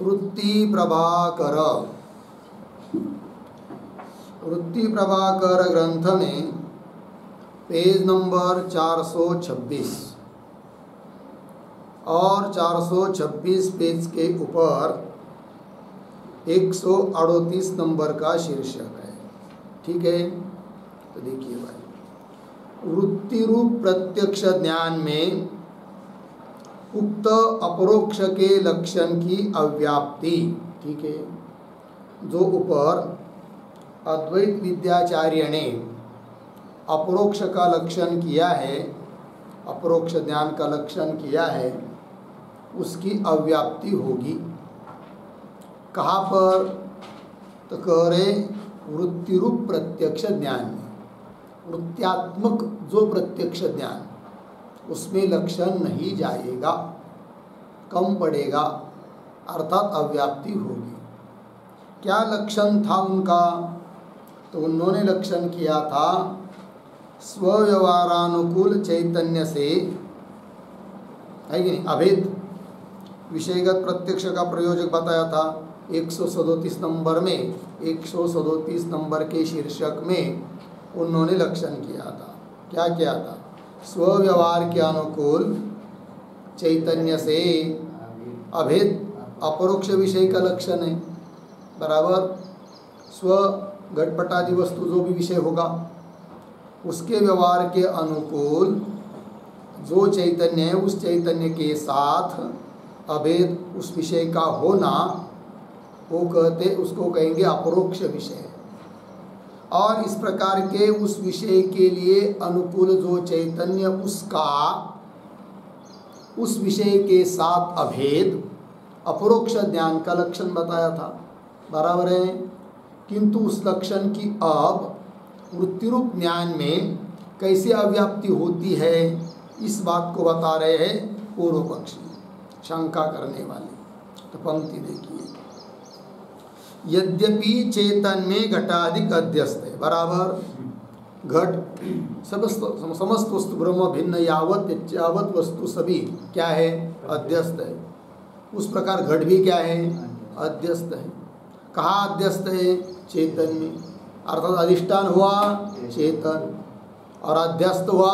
वृत्ति प्रभाकर। वृत्ति प्रभाकर ग्रंथ में पेज नंबर 426 और 426 पेज के ऊपर 138 नंबर का शीर्षक है। ठीक है, तो देखिए भाई, वृत्ति रूप प्रत्यक्ष ज्ञान में उक्त अपरोक्ष के लक्षण की अव्याप्ति। ठीक है, जो ऊपर अद्वैत विद्याचार्य ने अपरोक्ष का लक्षण किया है, अपरोक्ष ज्ञान का लक्षण किया है, उसकी अव्याप्ति होगी। कहाँ पर? तो कह रहे वृत्ति रूप प्रत्यक्ष ज्ञान में, वृत्त्यात्मक जो प्रत्यक्ष ज्ञान, उसमें लक्षण नहीं जाएगा, कम पड़ेगा, अर्थात अव्याप्ति होगी। क्या लक्षण था उनका? तो उन्होंने लक्षण किया था स्वव्यवहारानुकूल चैतन्य से, है कि नहीं, अभेद विषयगत प्रत्यक्ष का प्रयोजक बताया था 137 नंबर में। 137 नंबर के शीर्षक में उन्होंने लक्षण किया था। क्या किया था? स्वव्यवहार के अनुकूल चैतन्य से अभेद अपरोक्ष विषय का लक्षण है। बराबर, स्व घटपटादि वस्तु जो भी विषय होगा उसके व्यवहार के अनुकूल जो चैतन्य है, उस चैतन्य के साथ अभेद उस विषय का होना, वो कहते, उसको कहेंगे अपरोक्ष विषय। और इस प्रकार के उस विषय के लिए अनुकूल जो चैतन्य, उसका उस विषय के साथ अभेद अपरोक्ष ज्ञान का लक्षण बताया था। बराबर है, किंतु उस लक्षण की अब वृत्तिरूप ज्ञान में कैसे अव्याप्ति होती है, इस बात को बता रहे हैं पूर्व पक्षी, शंका करने वाले। तो पंक्ति देखिए, यद्यपि चेतन में घटाधिक अध्यस्त है। बराबर, घट समस्त वस्तु ब्रह्म भिन्न यावत वस्तु सभी क्या है? अध्यस्त है। उस प्रकार घट भी क्या है? अध्यस्त है। कहाँ अध्यस्त है? चेतन में, अर्थात अधिष्ठान हुआ चेतन और अध्यस्त हुआ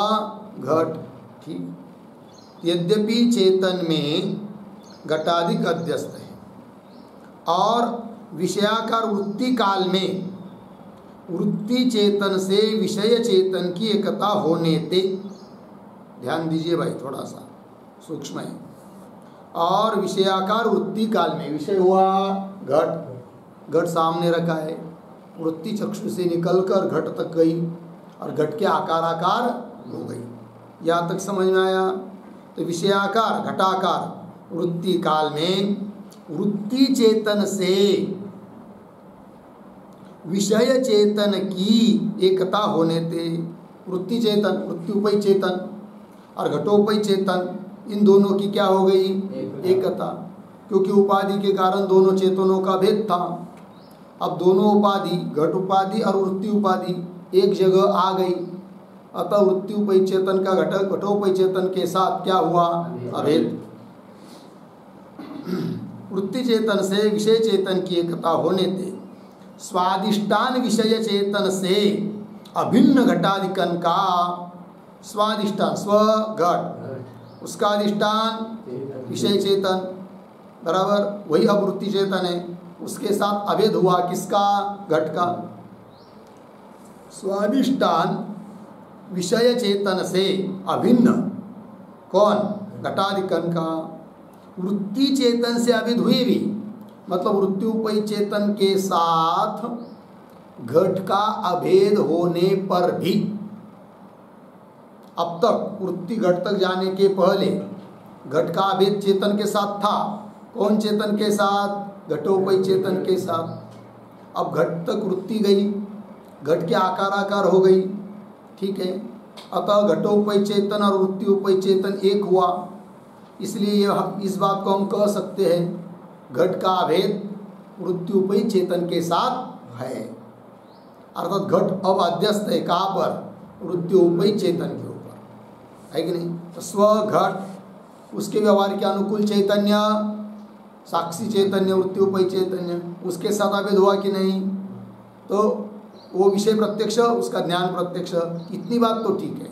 घट। ठीक, यद्यपि चेतन में घटाधिक अध्यस्त है और विषयाकार वृत्ति काल में वृत्ति चेतन से विषय चेतन की एकता होने ते, ध्यान दीजिए भाई, थोड़ा सा सूक्ष्म है। और विषयाकार वृत्ति काल में विषय हुआ घट, घट सामने रखा है, वृत्ति चक्षु से निकलकर घट तक गई और घट के आकार हो गई। यहाँ तक समझ में आया? तो विषयाकार घटाकार वृत्ति काल में वृत्ति चेतन से विषय चेतन की एकता होने थे। वृत्ति चेतन, वृत्ति उपय चेतन और घटोपय चेतन, इन दोनों की क्या हो गई? एकता। क्योंकि उपाधि के कारण दोनों चेतनों का भेद था। अब दोनों उपाधि, घट उपाधि और वृत्ति उपाधि, एक जगह आ गई, अतः वृत्ति उपय चेतन का घटोपय चेतन के साथ क्या हुआ? अभेद। वृत्ति चेतन से विषय चेतन की एकता होने थे। स्वादिष्टान विषय चेतन से अभिन्न घटाधिकन का स्वादिष्टान, स्व घट, उसका अधिष्ठान विषय चेतन, बराबर वही अब वृत्ति चेतन है, उसके साथ अभेद हुआ किसका? घट का। स्वादिष्टान विषय चेतन से अभिन्न कौन? घटाधिकन का। वृत्ति चेतन से अभेद हुई भी, मतलब वृत्ति उपय चेतन के साथ घट का अभेद होने पर भी, अब तक वृत्ति घट तक जाने के पहले घट का अभेद चेतन के साथ था। कौन चेतन के साथ? घटोपय चेतन के साथ। अब घट तक वृत्ति गई, घट के आकार हो गई। ठीक है, अतः घटोपय चेतन और वृत्ति उपय चेतन एक हुआ। इसलिए इस बात को हम कह सकते हैं घट का अभेद वृत्ति उपय चेतन के साथ है, अर्थात घट अब अध्यस्त है। कहाँ पर? वृत्ति उपय चेतन के ऊपर, है कि नहीं? तो स्व घट, उसके व्यवहार के अनुकूल चैतन्य साक्षी चैतन्य, वृत्ति उपय चैतन्य, उसके साथ अभेद हुआ कि नहीं? तो वो विषय प्रत्यक्ष, उसका ज्ञान प्रत्यक्ष, इतनी बात तो ठीक है,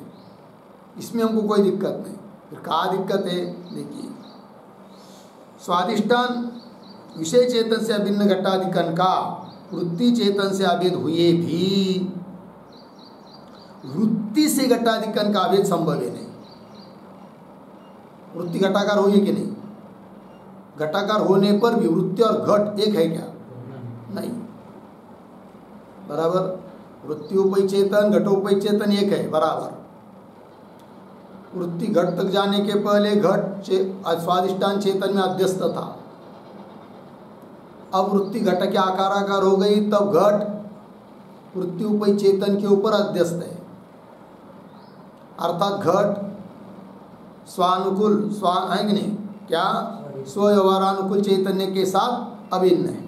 इसमें हमको कोई दिक्कत नहीं। फिर कहाँ दिक्कत है? देखिए, स्वादिष्टान विषय चेतन से अभिन्न घटाधिकरण का वृत्ति चेतन से अभेद हुए भी वृत्ति से घटाधिकरण का अभेद संभव है नहीं। वृत्ति घटाकार हुई है कि नहीं? घटाकार होने पर भी वृत्ति और घट एक है क्या? नहीं। बराबर, वृत्ति उपय चेतन घटोपय चेतन एक है, बराबर। वृत्ति घट तक जाने के पहले घट स्वादिष्टान चेतन में अध्यस्त था, अब वृत्ति घट के आकाराकार हो गई, तब घट वृत्ति उपय चेतन के ऊपर अध्यस्त है, अर्थात घट स्वानुकूल है कि नहीं? क्या? स्वव्यवहारानुकूल चैतन्य के साथ अभिन्न है।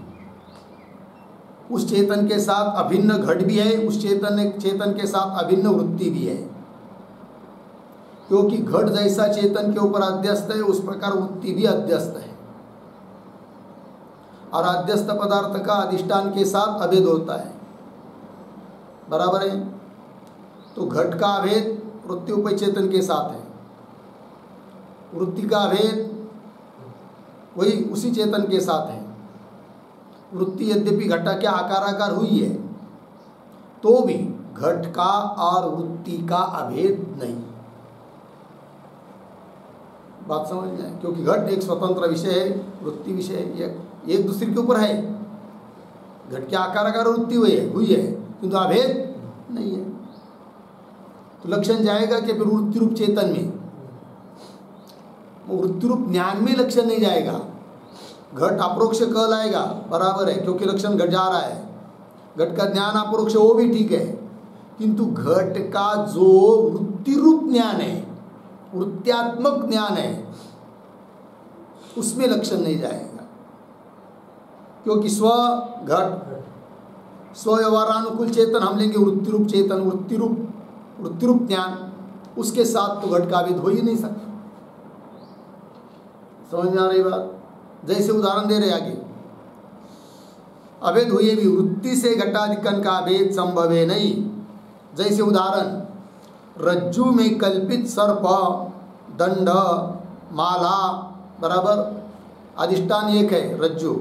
उस चेतन के साथ अभिन्न घट भी है, उस चेतन के साथ अभिन्न वृत्ति भी है, क्योंकि घट जैसा चेतन के ऊपर अध्यस्त है उस प्रकार वृत्ति भी अध्यस्त है, और अध्यस्त पदार्थ का अधिष्ठान के साथ अभेद होता है, बराबर है। तो घट का अभेद वृत्ति उपय चेतन के साथ है, वृत्ति का अभेद वही उसी चेतन के साथ है। वृत्ति यद्यपि घटा के आकाराकार हुई है, तो भी घट का और वृत्ति का अभेद नहीं। बात समझ जाए, क्योंकि घट एक स्वतंत्र विषय है, वृत्ति विषय है, एक दूसरे के ऊपर है। घट के आकाराकार वृत्ति हुई है किंतु अभेद नहीं है। तो लक्षण जाएगा कि फिर वृत्ति रूप चेतन में, वृत्ति रूप ज्ञान में लक्षण नहीं जाएगा। घट अपरोक्ष कहलाएगा, बराबर है, क्योंकि लक्षण घट जा रहा है। घट का ज्ञान अपरोक्ष वो भी ठीक है, किंतु घट का जो वृत्ति रूप ज्ञान है, वृत्त्यात्मक ज्ञान है, उसमें लक्षण नहीं जाएगा, क्योंकि स्व व्यवहारानुकूल चेतन हम लेंगे वृत्ति रूप चेतन, वृत्ति रूप ज्ञान, उसके साथ तो घट का अभेद हो ही नहीं सकता। समझ में आ रही बात? जैसे उदाहरण दे रहे आगे, अभेद हुए भी वृत्ति से घटाधिकरण का अभेद संभव है नहीं। जैसे उदाहरण, रज्जु में कल्पित सर्प, दंड, माला, बराबर, अधिष्ठान एक है रज्जु,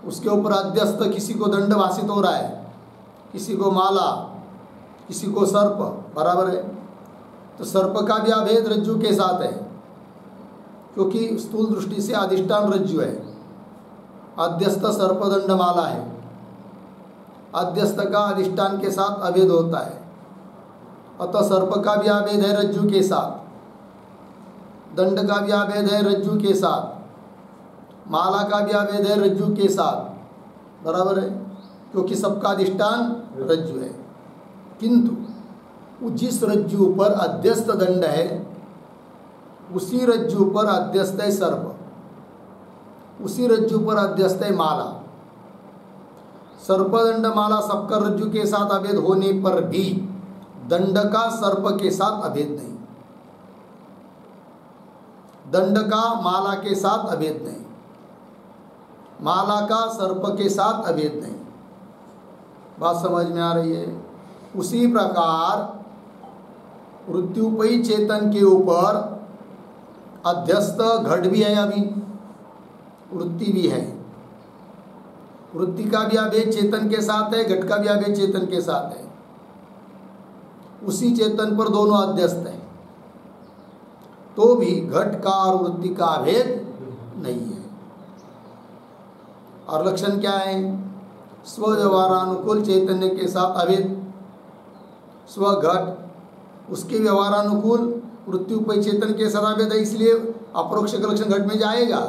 उसके ऊपर अध्यस्त किसी को दंड भाषित हो रहा है, किसी को माला, किसी को सर्प, बराबर है। तो सर्प का भी अभेद रज्जु के साथ है, क्योंकि स्थूल दृष्टि से अधिष्ठान रज्जु है, अध्यस्त सर्पदंड माला है, अध्यस्त का अधिष्ठान के साथ अभेद होता है, अतः सर्प का भी अभेद है रज्जु के साथ, दंड का भी अभेद है रज्जु के साथ, माला का भी अभेद है रज्जु के साथ, बराबर है, क्योंकि सबका अधिष्ठान रज्जु है। किंतु जिस रज्जु पर अध्यस्त दंड है उसी रज्जु पर अध्यस्त है सर्प, उसी रज्जु पर अध्यस्त है माला। सर्पदंड माला सबका रज्जु के साथ अभेद होने पर भी दंड का सर्प के साथ अभेद नहीं, दंड का माला के साथ अभेद नहीं, माला का सर्प के साथ अभेद नहीं। बात समझ में आ रही है? उसी प्रकार वृत्त्युपयी चेतन के ऊपर अध्यस्त घट भी है, अभी वृत्ति भी है, वृत्ति का भी अभेद चेतन के साथ है, घट का भी अभेद चेतन के साथ है, उसी चेतन पर दोनों अध्यस्त है, तो भी घट का और वृत्ति का अभेद नहीं है। और लक्षण क्या है? स्वव्यवहारानुकूल चैतन्य के साथ अभेद, स्वघट उसके व्यवहारानुकूल वृत्ति उपय चेतन के साथ अभेद है, इसलिए अपरोक्ष का लक्षण घट में जाएगा,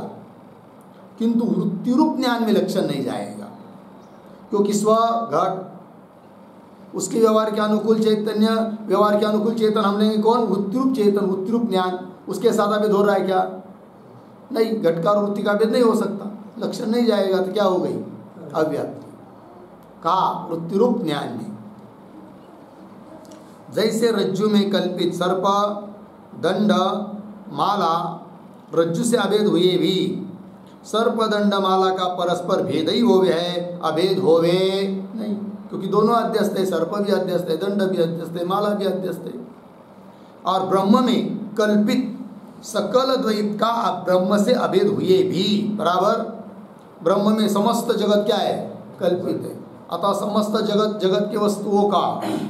किंतु वृत्ति रूप ज्ञान में लक्षण नहीं जाएगा, क्योंकि स्वघट उसके व्यवहार के अनुकूल चैतन्य, व्यवहार के अनुकूल चेतन हम लेंगे कौन? वृत्ति रूप चेतन, वृत्ति रूप ज्ञान, उसके साथ अभेद हो रहा है क्या? नहीं, घट का और वृत्ति का अभेद नहीं हो सकता, लक्षण नहीं जाएगा, तो क्या हो गई? अव्याप्ति का वृत्ति रूप ज्ञान में। जैसे रज्जु में कल्पित सर्प, दंड, माला रज्जु से अभेद हुए भी सर्पदंड माला का परस्पर भेद ही होवे है, अभेद होवे नहीं, क्योंकि दोनों अध्यस्त है, सर्प भी अध्यस्त है, दंड भी अध्यस्त है, माला भी अध्यस्त है। और ब्रह्म में कल्पित सकल द्वैत का ब्रह्म से अभेद हुए भी, बराबर, ब्रह्म में समस्त जगत क्या है, कल्पित है, अतः समस्त जगत के वस्तुओं का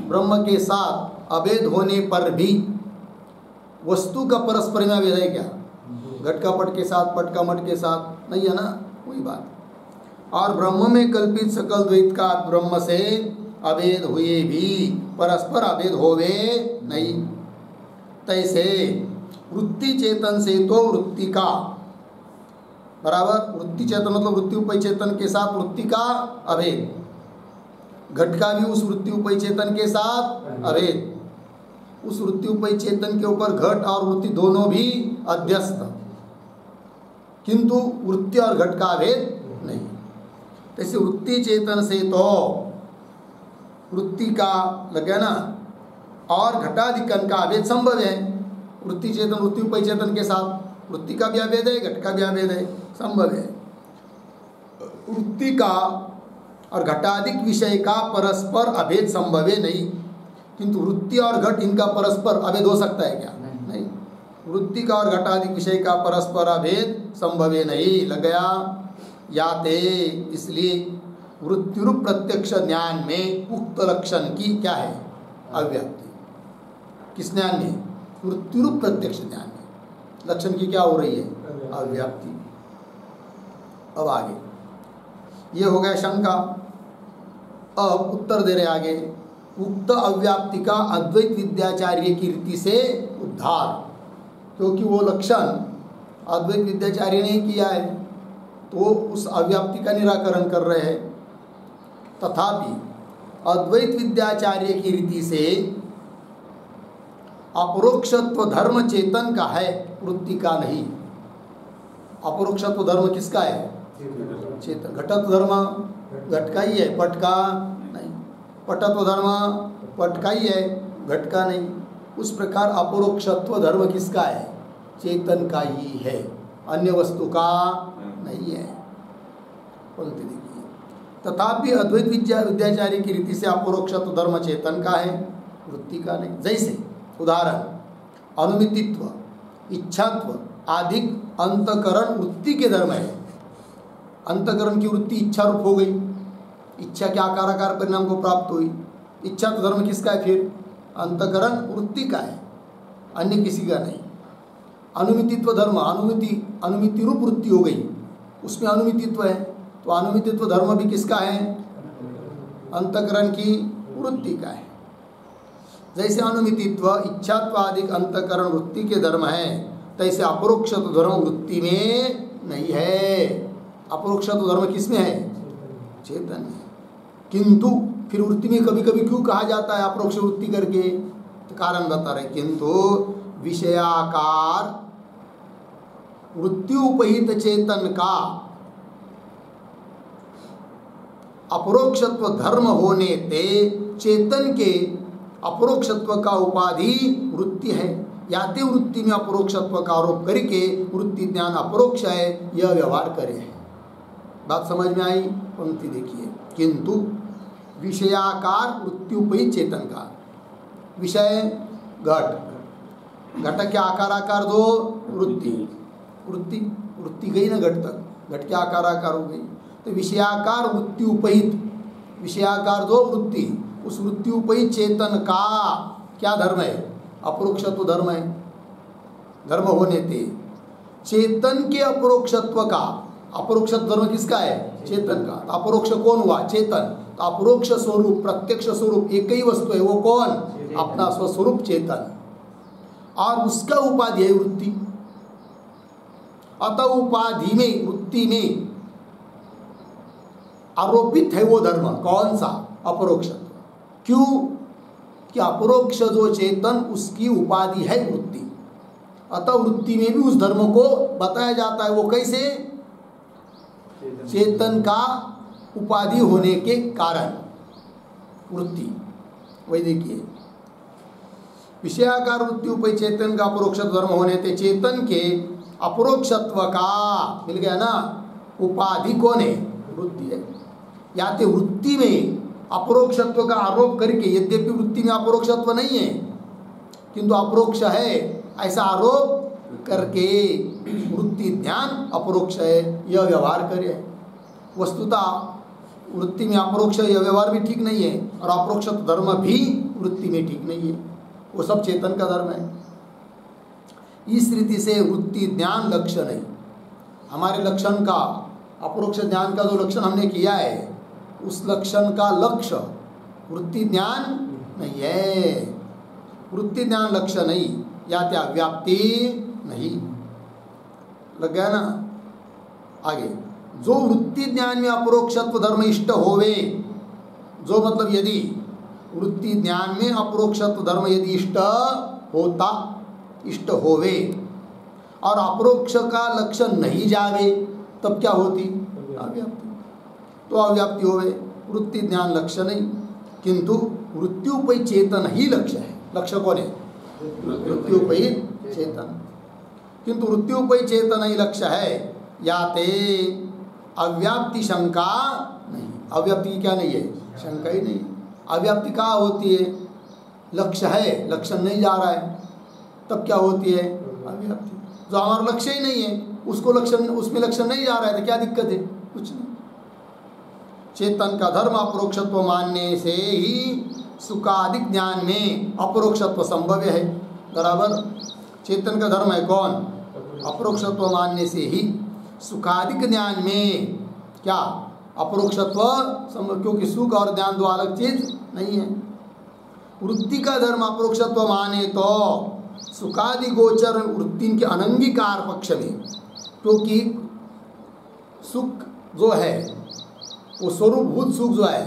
ब्रह्म के साथ अभेद होने पर भी वस्तु का परस्पर में अभेद है क्या, घट का पट के साथ, पट का मट के साथ नहीं है ना, वही बात। और ब्रह्म में कल्पित सकल द्वैत का ब्रह्म से अभेद हुए भी परस्पर अभेद होवे नहीं। तैसे वृत्ति चेतन से तो वृत्ति का, बराबर, वृत्ति चेतन मतलब वृत्ति उपय चेतन के साथ वृत्ति का अभेद, घट का भी उस वृत्ति उपय चेतन के साथ अभेद, उस वृत्ति उपय चेतन के ऊपर घट और वृत्ति दोनों भी अध्यस्त, किंतु वृत्ति और घट का अभेद नहीं। जैसे वृत्ति चेतन से तो वृत्ति का लग गया ना, और घटाधिकरण का अभेद संभव है। वृत्ति चेतन वृत्ति उपय चेतन के साथ वृत्ति का भी अभेद है, घट का भी अभेद है, संभव है। वृत्ति का और घटाधिक विषय का परस्पर अभेद संभव है नहीं, किंतु वृत्ति और घट इनका परस्पर अभेद हो सकता है क्या, नहीं। वृत्ति का और घटाधिक विषय का परस्पर अभेद संभव है नहीं, लग गया। याते, इसलिए वृत्तिरूप प्रत्यक्ष ज्ञान में उक्त लक्षण की क्या है, अव्याप्ति। किस ज्ञान में, वृत्तिरूप प्रत्यक्ष ज्ञान में लक्षण की क्या हो रही है, अव्याप्ति। अब आगे ये हो गया शंका, अब उत्तर दे रहे आगे। उक्त अव्याप्ति का अद्वैत विद्याचार्य की रीति से उद्धार, क्योंकि वो लक्षण अद्वैत विद्याचार्य ने किया है, तो उस अव्याप्ति का निराकरण कर रहे हैं। तथापि अद्वैत विद्याचार्य की रीति से अपरोक्षत्व धर्म चेतन का है, वृत्ति का नहीं। अपरोक्षत्व धर्म किसका है, चेतन। घटत्व धर्म घट का ही है, पट का नहीं। पटत्व धर्म पट का ही है, घट का नहीं। उस प्रकार अपरोक्षत्व धर्म किसका है, चेतन का ही है, अन्य वस्तु का नहीं है। पंक्ति देखिए, तथापि अद्वैत विद्याचार्य की रीति से अपरोक्षत्व धर्म चेतन का है, वृत्ति का नहीं। जैसे उदाहरण, अनुमितित्व, इच्छात्व आदि अंतकरण वृत्ति के धर्म है। अंतकरण की वृत्ति इच्छा रूप हो गई, इच्छा के आकार परिणाम को प्राप्त हुई। इच्छा तो धर्म किसका है, फिर अंतकरण वृत्ति का है, अन्य किसी का नहीं। अनुमितित्व धर्म, अनुमिति रूप वृत्ति हो गई, उसमें अनुमितित्व है, तो अनुमितित्व धर्म भी किसका है, अंतकरण की वृत्ति का है। जैसे अनुमितित्व इच्छात्व आदि अंतकरण वृत्ति के धर्म है, तैसे अपरोक्षत्व धर्म वृत्ति में नहीं है। अपरोक्षत्व धर्म किसमें है, चेतन में। किंतु फिर वृत्ति में कभी कभी क्यों कहा जाता है अपरोक्ष वृत्ति करके, तो कारण बता रहे, किंतु विषयाकार वृत्ति उपहित चेतन का अपरोक्षत्व धर्म होने ते चेतन के अपरोक्षत्व का उपाधि वृत्ति है। याते वृत्ति में अपरोक्षत्व का आरोप करके वृत्ति ज्ञान अपरोक्ष है, यह व्यवहार करे। बात समझ में आई। पंक्ति देखिए, किंतु विषयाकार वृत्ति उपहित चेतन का विषय घट, घट के आकार दो वृत्ति, वृत्ति गई ना घट तक, घट के आकार हो गई, तो विषयाकार वृत्ति उपहित, विषयाकार दो वृत्ति, उस वृत्ति उपहित चेतन का क्या धर्म है, अपरोक्षत्व धर्म है। धर्म होने ते चेतन के अपरोक्षत्व का, अपरोक्षत्व धर्म किसका है, चेतन का। तो अपरोक्ष कौन हुआ, चेतन। तो अपरोक्ष स्वरूप प्रत्यक्ष स्वरूप एक ही वस्तु है, वो कौन, अपना स्वस्वरूप चेतन, और उसका उपाधि है वृत्ति। अतः उपाधि में, वृत्ति में आरोपित है वो धर्म, कौन सा, अपरोक्ष। क्यों, कि अपरोक्ष जो चेतन उसकी उपाधि है वृत्ति, अतः वृत्ति में भी उस धर्म को बताया जाता है। वो कैसे, चेतन का उपाधि होने के कारण वृत्ति। वही देखिए, विषयाकार वृत्ति उपय चेतन का अपरोक्ष धर्म होने ते चेतन के अपरोक्षत्व का, मिल गया ना, उपाधि कौन है? वृत्ति है। या तो वृत्ति में अपरोक्षत्व का आरोप करके, यद्यपि वृत्ति में अपरोक्षत्व नहीं है किंतु अपरोक्ष है, ऐसा आरोप करके वृत्ति ज्ञान अपरोक्ष है यह व्यवहार करे। वस्तुतः वृत्ति में अपरोक्ष यह व्यवहार भी ठीक नहीं है और अपरोक्ष धर्म भी वृत्ति में ठीक नहीं है, वो सब चेतन का धर्म है। इस रीति से वृत्ति ज्ञान लक्षण है। हमारे लक्षण का, अपरोक्ष ज्ञान का जो लक्षण हमने किया है उस लक्षण का लक्ष्य वृत्ति ज्ञान नहीं है। वृत्ति ज्ञान लक्ष्य नहीं, या त्या व्याप्ति नहीं। लग गया ना? आगे, जो वृत्ति ज्ञान में अपरोक्षत्व धर्म इष्ट होवे, जो मतलब यदि वृत्ति ज्ञान में अपरोक्षत्व धर्म यदि इष्ट होता, इष्ट होवे और अपरोक्ष का लक्षण नहीं जावे, तब क्या होती? अव्याप्ति। तो अव्याप्ति होवे, वृत्ति ज्ञान लक्ष्य नहीं, किंतु वृत्त्युपयी चेतन ही लक्ष्य है। लक्ष्य कौन है? वृत्त्युपयी चेतन। किंतु वृत्त्युपयी चेतन ही लक्ष्य है, या ते अव्याप्ति शंका नहीं। अव्याप्ति की क्या नहीं है? शंका ही नहीं। अव्याप्ति कहाँ होती है? लक्ष्य है, लक्षण नहीं जा रहा है, तब क्या होती है? अव्याप्ति। जो हमारा लक्ष्य ही नहीं है उसको लक्षण, उसमें लक्षण नहीं जा रहा है तो क्या दिक्कत है? कुछ नहीं। चेतन का धर्म अपरोक्षत्व मानने से ही सुखादिक ज्ञान में अपरोक्षत्व संभव है। बराबर, चेतन का धर्म है कौन? अपरोक्षत्व मानने से ही सुखादिक ज्ञान में क्या अपरोक्षत्व संभव, क्योंकि सुख और ज्ञान दो अलग चीज नहीं है। वृत्ति का धर्म अपरोक्षत्व माने तो सुखादि गोचर वृत्ति के अनंगीकार पक्ष में, क्योंकि सुख जो है वो स्वरूपभूत सुख जो है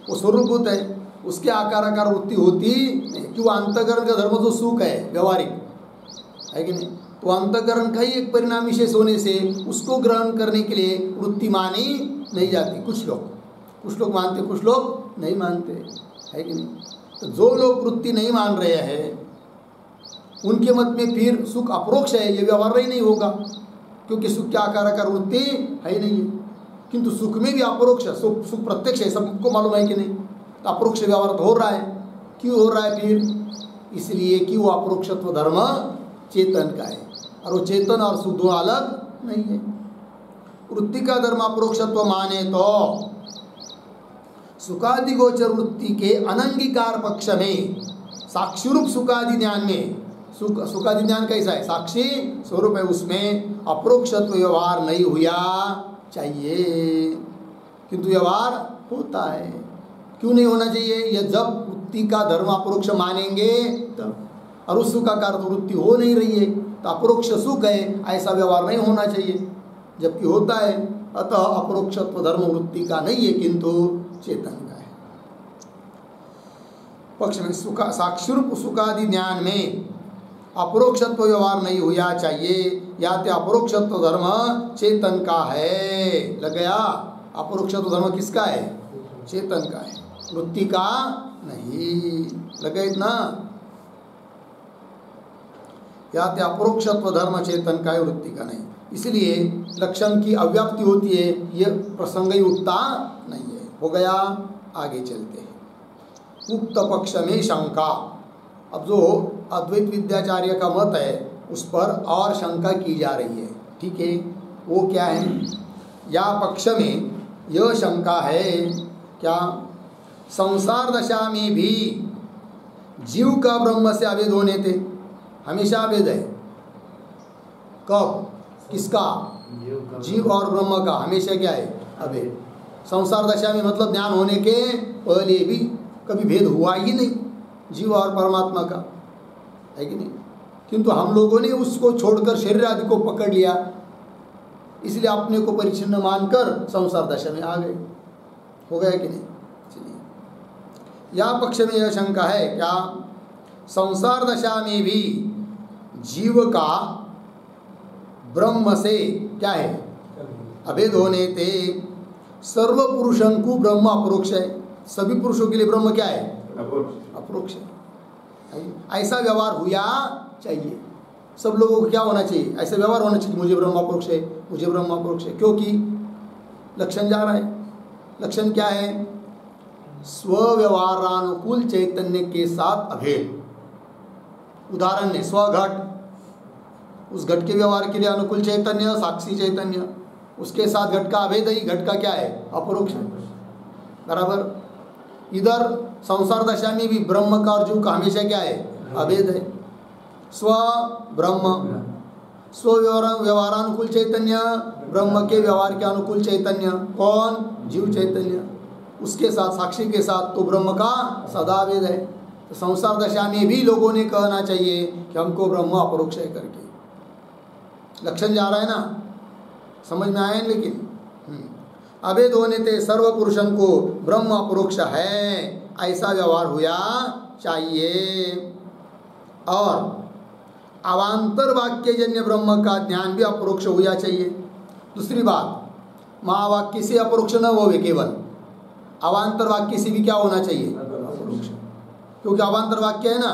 वो स्वरूपभूत है, उसके आकार आकार वृत्ति होती नहीं, क्यों? अंतःकरण का धर्म जो सुख है व्यवहारिक है कि नहीं, तो अंतःकरण का ही एक परिणाम विशेष होने से उसको ग्रहण करने के लिए वृत्ति मानी नहीं जाती। कुछ लोग मानते, कुछ लोग नहीं मानते, है कि नहीं? तो जो लोग वृत्ति नहीं मान रहे हैं उनके मत में फिर सुख अपरोक्ष है, ये व्यवहार ही नहीं होगा, क्योंकि सुख के आकार आकार वृत्ति है ही नहीं है। किंतु सुख में भी अपरोक्ष, सुख प्रत्यक्ष है, सबको मालूम है कि नहीं, तो अपरोक्ष व्यवहार हो रहा है। क्यों हो रहा है फिर? इसलिए कि वो अपरोक्षत्व धर्म चेतन का है और वो चेतन और सुख दो अलग नहीं है। वृत्ति का धर्म अपरोक्षत्व माने तो सुखादि गोचर वृत्ति के अनंगीकार पक्ष में साक्षी रूप सुखादि ज्ञान में, सुखादि ज्ञान कैसा है? साक्षी स्वरूप है, उसमें अपरोक्षत्व व्यवहार नहीं हुआ चाहिए, किंतु व्यवहार होता है। क्यों नहीं होना चाहिए? यह जब वृत्ति का धर्म अपरोक्ष मानेंगे तब, और उस सुख का कारण वृत्ति हो नहीं रही है तो अपरोक्ष सुख है, ऐसा व्यवहार नहीं होना चाहिए, जबकि होता है। अतः अपरोक्षत्व धर्म वृत्ति का नहीं है किंतु चेतन का है। पक्ष में साक्षी रूप सुखादि ज्ञान में अपरोक्षत्व व्यवहार नहीं हुआ चाहिए, या तो अपरोक्षत्व धर्म चेतन का है। लग गया? अपरोक्षत्व धर्म किसका है? चेतन का है, वृत्ति का नहीं। लग गया इतना? या तो अपरोक्षत्व धर्म चेतन का है, वृत्ति का नहीं। इसलिए लक्षण की अव्याप्ति होती है, यह प्रसंग ही उठता नहीं है। हो गया? आगे चलते हैं। उक्त पक्ष में शंका। अब जो अद्वैत विद्याचार्य का मत है उस पर और शंका की जा रही है, ठीक है? वो क्या है? या पक्ष में यह शंका है क्या? संसार दशा में भी जीव का ब्रह्म से अभेद होने थे, हमेशा अभेद है। कब? किसका? जीव और ब्रह्म का हमेशा क्या है? अभेद। संसार दशा में मतलब ज्ञान होने के पहले भी कभी भेद हुआ ही नहीं जीव और परमात्मा का, है कि नहीं? किंतु हम लोगों ने उसको छोड़कर शरीर आदि को पकड़ लिया, इसलिए अपने को परिच्छिन्न मानकर संसार दशा में आ गए। हो गया कि नहीं? चलिए, या पक्ष में यह शंका है क्या? संसार दशा में भी जीव का ब्रह्म से क्या है? अभेद होने थे। सर्व पुरुषों को ब्रह्म अपरोक्ष है, सभी पुरुषों के लिए ब्रह्म क्या है? अपरोक्ष है। ऐसा व्यवहार हुआ चाहिए, सब लोगों को क्या होना चाहिए, ऐसे व्यवहार होना चाहिए, मुझे ब्रह्म अपरोक्ष है, मुझे ब्रह्म अपरोक्ष है, क्योंकि लक्षण जा रहा है। लक्षण क्या है? स्वव्यवहारानुकूल चैतन्य के साथ अभेद। उदाहरण ने स्वघट, उस घट के व्यवहार के लिए अनुकूल चैतन्य, साक्षी चैतन्य, उसके साथ घट का अभेद ही घट का क्या है? अपरोक्ष है। बराबर। इधर संसार दशा में भी ब्रह्म का और जीव का हमेशा क्या है? अभेद है। स्व ब्रह्म, स्व व्यवहारानुकूल चैतन्य, ब्रह्म के व्यवहार के अनुकूल चैतन्य कौन? जीव चैतन्य। उसके साथ साक्षी के साथ तो ब्रह्म का सदा भेद है। तो संसार दशा में भी लोगों ने कहना चाहिए कि हमको ब्रह्म अपरोक्ष है करके। लक्षण जा रहा है ना, समझ में आया? लेकिन अभेद होने ते सर्व पुरुषन को ब्रह्म अपरोक्ष है, ऐसा व्यवहार हुआ चाहिए। और अवान्तर वाक्य जन्य ब्रह्म का ज्ञान भी अपरोक्ष हुआ चाहिए। दूसरी बात, महावाक्य से अपरोक्ष न होवे, केवल अवान्तर वाक्य से भी क्या होना चाहिए? अपरोक्ष। क्योंकि अवान्तर वाक्य है ना,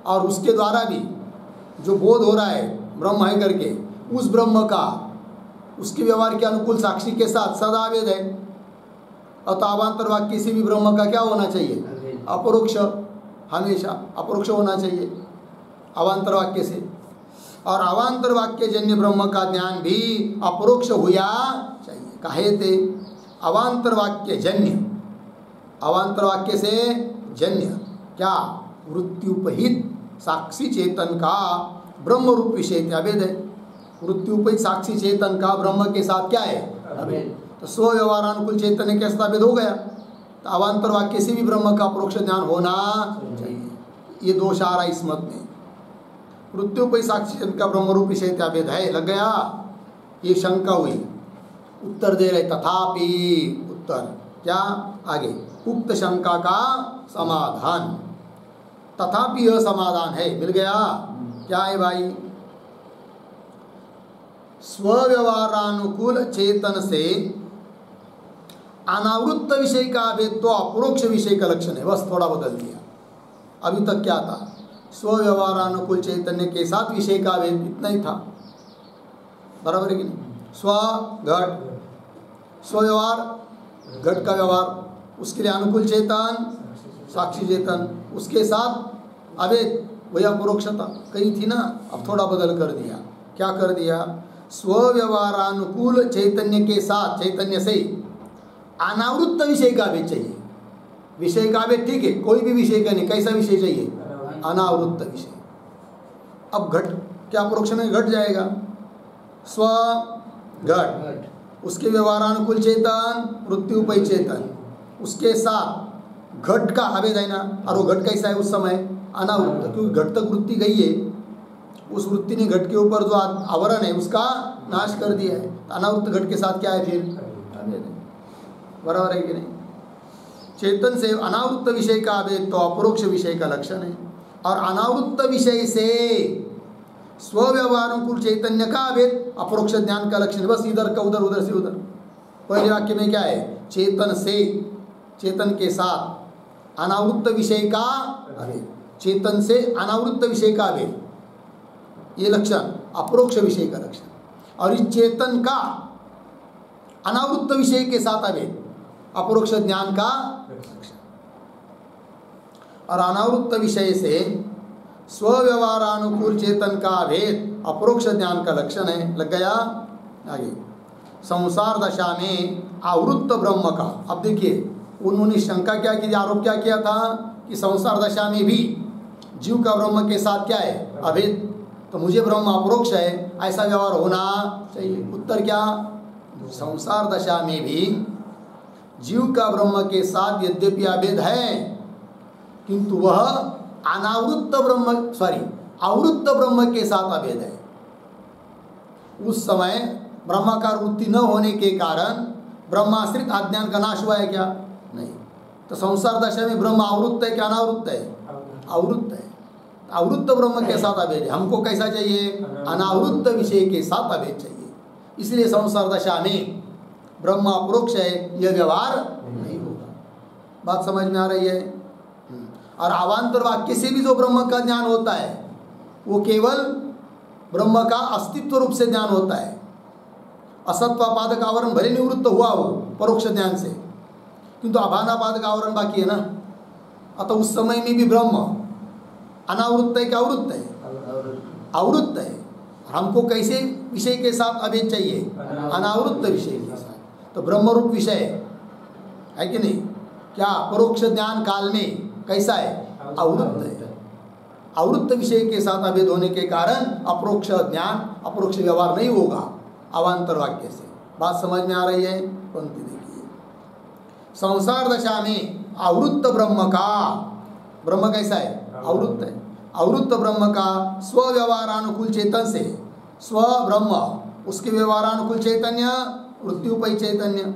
और उसके द्वारा भी जो बोध हो रहा है ब्रह्म है करके, उस ब्रह्म का उसके व्यवहार के अनुकूल साक्षी के साथ सदा भेद है। और तो अवान्तर वाक्य से भी ब्रह्म का क्या होना चाहिए? अपरोक्ष, हमेशा अपरोक्ष होना चाहिए अवान्तर वाक्य से। और अवान्तर वाक्य जन्य ब्रह्म का ज्ञान भी अपरोक्ष हुआ चाहिए। काहे ते? अवान्तर वाक्य जन्य, अवान्तर वाक्य से जन्य क्या? वृत्त्युपहित साक्षी चेतन का ब्रह्म रूप विषय अभेद है। वृत्त्युपहित साक्षी चेतन का ब्रह्म के साथ क्या है? अभेद। तो स्व व्यवहारानुकूल चैतन्य के साथ अभेद हो गया, तो अवान्तर वाक्य से भी ब्रह्म का अपरोक्ष ज्ञान होना चाहिए। ये दोष आ रहा है इस मत में। वृत्त्युपहित साक्षी चेतन का ब्रह्म रूप विषय अभेद है, लग गया? ये शंका हुई। उत्तर दे रहे तथापि, उत्तर क्या? आगे उक्त शंका का समाधान, तथापि यह समाधान है, मिल गया? क्या है भाई? स्वव्यवहारानुकूल चेतन से अनावृत्त विषय का अभेद तो अपरोक्ष विषय का लक्षण है। बस थोड़ा बदल दिया। अभी तक क्या था? स्वव्यवहारानुकूल चैतन्य के साथ विषय का अभेद, इतना ही था। बराबर है कि नहीं? स्व घट, स्वव्यवहार घट का व्यवहार, उसके लिए अनुकूल चेतन साक्षी चेतन, उसके साथ अभेद, वही अपरोक्षता कही थी ना। अब थोड़ा बदल कर दिया। क्या कर दिया? स्वव्यवहारानुकूल चैतन्य के साथ, चैतन्य से अनावृत्त विषय का अभेद चाहिए। विषय का अभेद ठीक है, कोई भी विषय का नहीं, कैसा विषय चाहिए? अनावृत्त विषय। अब घट क्या अपरोक्ष में घट जाएगा? स्व घट, उसके व्यवहारानुकूल चेतन, वृत्त्युपहित चेतन, उसके साथ घट का अभेद है ना। और वो घट कैसा है उस समय? अनावृत्त, क्योंकि घट तक वृत्ति गई है, उस वृत्ति ने घट के ऊपर जो आवरण है उसका नाश कर दिया है। अनावृत्त घट के साथ क्या है फिर? अभेद है। बराबर है कि नहीं? चेतन से अनावृत्त विषय का अभेद तो अपरोक्ष विषय का लक्षण है। और अनावृत्त विषय से स्वव्यवहारानुकूल चैतन्य का अभेद अपरोक्ष ज्ञान का लक्षण है। बस इधर का उधर, उधर से उधर। पहले वाक्य में क्या है? चेतन से, चेतन के साथ अनावृत्त विषय का अभेद, चेतन से अनावृत्त विषय का अभेद, ये लक्षण अपरोक्ष विषय का लक्षण। और इस चेतन का अनावृत्त विषय के साथ अभेद अपरोक्ष ज्ञान का लक्षण। और अनावृत्त विषय से स्वव्यवहारानुकूल चेतन का अभेद अपरोक्ष ज्ञान का लक्षण है। लग गया? आगे संसार दशा में आवृत्त ब्रह्म का, अब देखिए उन्होंने शंका क्या की, आरोप क्या किया था कि संसार दशा में भी जीव का ब्रह्म के साथ क्या है? अभेद। तो मुझे ब्रह्म अपरोक्ष है, ऐसा व्यवहार होना चाहिए। उत्तर क्या? संसार दशा में भी जीव का ब्रह्म के साथ यद्यपि अभेद है, किंतु वह अनावृत्त ब्रह्म, आवृत्त ब्रह्म के साथ अभेद है। उस समय ब्रह्माकार वृत्ति न होने के कारण ब्रह्माश्रित अज्ञान का नाश हुआ है क्या? नहीं। तो संसार दशा में ब्रह्म आवृत्त है क्या अनावृत्त है? आवृत्त है। आवृत्त ब्रह्म के साथ अभेद है। हमको कैसा चाहिए? अनावृत्त विषय के साथ अभेद चाहिए। इसलिए संसार दशा में ब्रह्म अपरोक्ष है, यह व्यवहार नहीं होगा। बात समझ में आ रही है? और अवान्तर वाक्य से भी जो ब्रह्म का ज्ञान होता है वो केवल ब्रह्म का अस्तित्व रूप से ज्ञान होता है। असत्वापादक आवरण भले निवृत्त हुआ हो परोक्ष ज्ञान से, किंतु अभानापादक आवरण बाकी है ना। अतः उस समय में भी ब्रह्म अनावृत्त है कि आवृत्त है? आवृत्त है। हमको कैसे विषय के साथ अभेद चाहिए? अनावृत्त विषय के साथ। तो ब्रह्मरूप विषय है कि नहीं? क्या परोक्ष ज्ञान काल में कैसा है? आवृत्त है। आवृत्त विषय के साथ अभेद होने के कारण अपरोक्ष ज्ञान, अपरोक्ष व्यवहार नहीं होगा अवान्तर वाक्य से। बात समझ में आ रही है? पंक्ति देखिए, संसार दशा में आवृत्त ब्रह्म का, ब्रह्म कैसा है? आवृत्त है। आवृत्त ब्रह्म का स्व व्यवहारानुकूल चेतन से, स्व ब्रह्म उसके व्यवहारानुकूल चैतन्य, वृत्त्युपय चैतन्य,